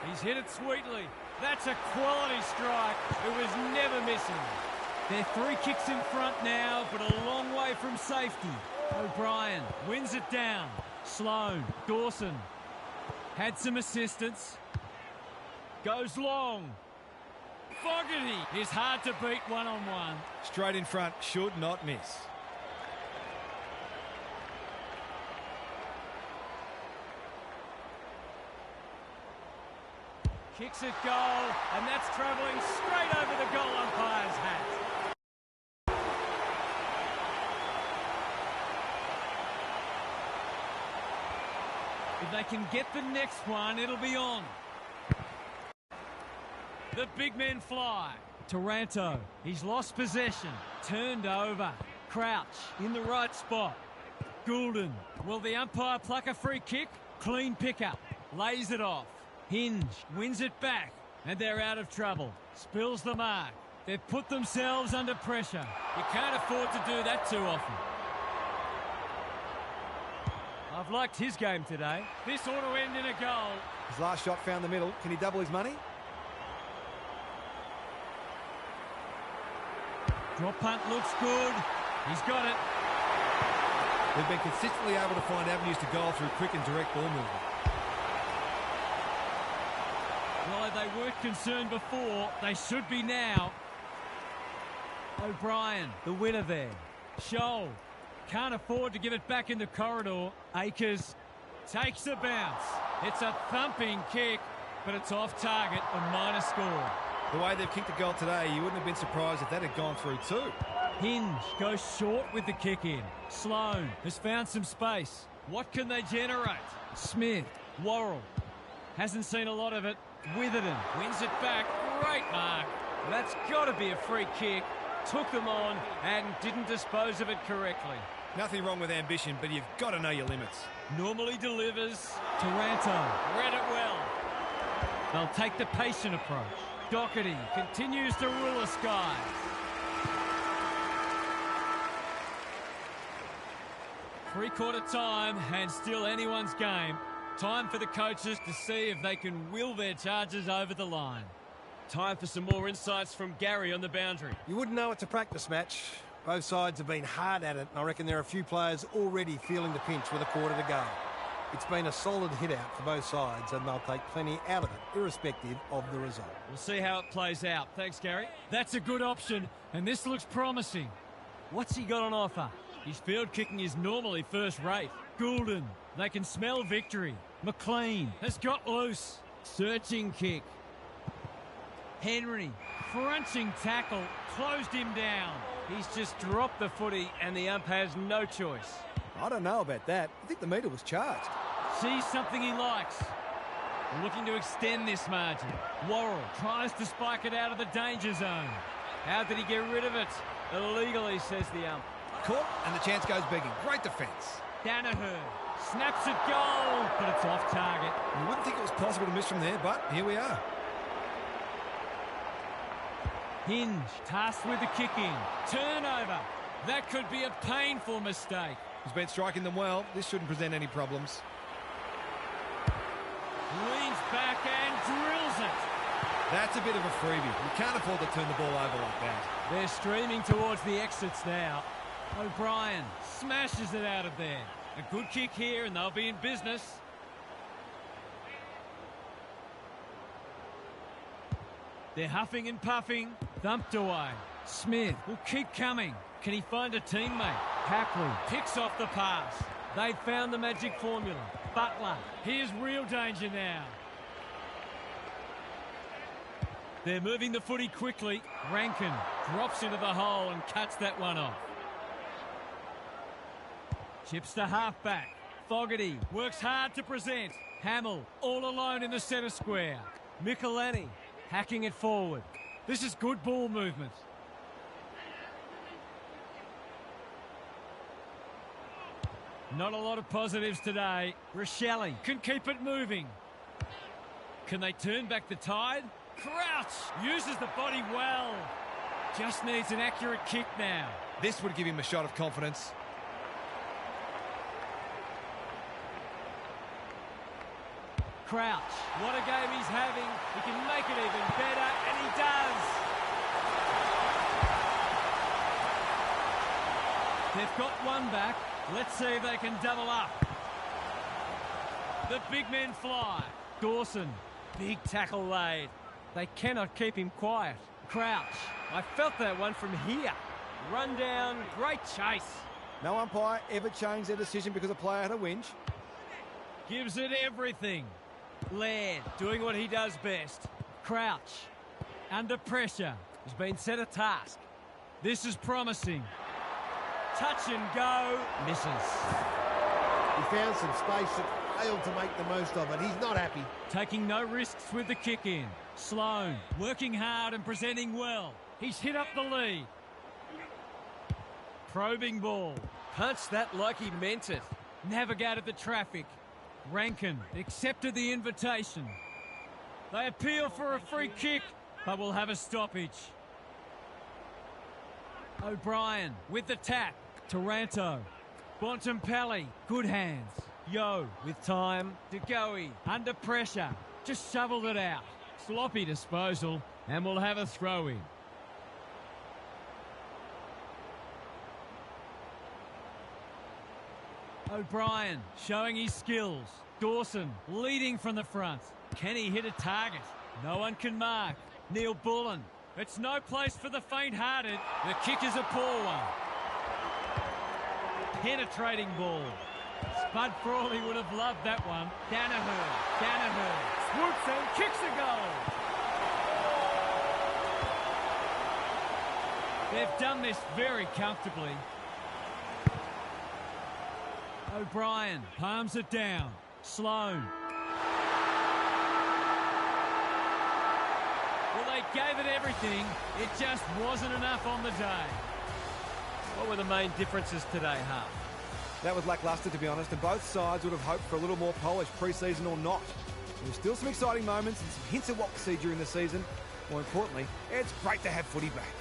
He's hit it sweetly. That's a quality strike. It was never missing. They're 3 kicks in front now, but a long way from safety. O'Brien wins it down. Sloan, Dawson. Had some assistance. Goes long. Fogarty is hard to beat one-on-one. Straight in front, should not miss. Kicks it goal, and that's travelling straight over the goal umpire's hat. If they can get the next one, it'll be on. The big men fly. Taranto, he's lost possession. Turned over. Crouch in the right spot. Goulden, will the umpire pluck a free kick? Clean pickup. Lays it off. Hinge wins it back. And they're out of trouble. Spills the mark. They've put themselves under pressure. You can't afford to do that too often. I've liked his game today. This ought to end in a goal. His last shot found the middle. Can he double his money? Drop punt looks good. He's got it. They've been consistently able to find avenues to goal through quick and direct ball movement. Well, they weren't concerned before. They should be now. O'Brien, the winner there. Scholl can't afford to give it back in the corridor. Akers takes a bounce. It's a thumping kick, but it's off target, a minor score. The way they've kicked the goal today, you wouldn't have been surprised if that had gone through too. Hinge goes short with the kick in. Sloan has found some space. What can they generate? Smith, Worrell, hasn't seen a lot of it. Witherden wins it back. Great mark. That's got to be a free kick. Took them on and didn't dispose of it correctly. Nothing wrong with ambition, but you've got to know your limits. Normally delivers. Taranto read it well. They'll take the patient approach. Doherty continues to rule the skies. Three-quarter time and still anyone's game. Time for the coaches to see if they can will their charges over the line. Time for some more insights from Gary on the boundary. You wouldn't know it's a practice match. Both sides have been hard at it, and I reckon there are a few players already feeling the pinch with a quarter to go. It's been a solid hit-out for both sides, and they'll take plenty out of it, irrespective of the result. We'll see how it plays out. Thanks, Gary. That's a good option, and this looks promising. What's he got on offer? His field kicking is normally first-rate. Goulden, they can smell victory. McLean has got loose. Searching kick. Henry, crunching tackle, closed him down. He's just dropped the footy, and the ump has no choice. I don't know about that. I think the meter was charged. Sees something he likes. Looking to extend this margin. Worrell tries to spike it out of the danger zone. How did he get rid of it? Illegally, says the ump. Caught, and the chance goes begging. Great defence. Danaher snaps it goal, but it's off target. You wouldn't think it was possible to miss from there, but here we are. Hinge, tasked with the kick in. Turnover. That could be a painful mistake. He's been striking them well. This shouldn't present any problems. Leans back and drills it. That's a bit of a freebie. You can't afford to turn the ball over like that. They're streaming towards the exits now. O'Brien smashes it out of there. A good kick here and they'll be in business. They're huffing and puffing. Thumped away. Smith will keep coming. Can he find a teammate? Hackley picks off the pass. They've found the magic formula. Butler, here's real danger now. They're moving the footy quickly. Rankin drops into the hole and cuts that one off. Chips to halfback. Fogarty works hard to present. Hamill all alone in the centre square. Michelani hacking it forward. This is good ball movement. Not a lot of positives today. Rochelle can keep it moving. Can they turn back the tide? Crouch uses the body well. Just needs an accurate kick now. This would give him a shot of confidence. Crouch, what a game he's having. He can make it even better, and he does. They've got one back. Let's see if they can double up. The big men fly. Dawson, big tackle laid. They cannot keep him quiet. Crouch, I felt that one from here. Run down, great chase. No umpire ever changed their decision because a player had a whinge. Gives it everything. Laird doing what he does best. Crouch, under pressure, has been set a task. This is promising. Touch and go, misses. He found some space that failed to make the most of it. He's not happy. Taking no risks with the kick in. Sloan working hard and presenting well. He's hit up the lead. Probing ball. Punched that like he meant it. Navigated the traffic. Rankin accepted the invitation. They appeal for a free kick, but will have a stoppage. O'Brien with the tap. Taranto. Bontempelli, good hands. Yo with time. DeGoey under pressure. Just shoveled it out. Sloppy disposal, and we'll have a throw in. O'Brien showing his skills. Dawson leading from the front. Can he hit a target? No one can mark. Neil Bullen. It's no place for the faint-hearted. The kick is a poor one. Penetrating ball. Spud Frawley would have loved that one. Danaher swoops and kicks a goal. They've done this very comfortably. O'Brien palms it down. Sloan. Well, they gave it everything. It just wasn't enough on the day. What were the main differences today, Huff? That was lacklustre, to be honest, and both sides would have hoped for a little more polish, pre-season or not. There were still some exciting moments and some hints of what we'll see during the season. More importantly, it's great to have footy back.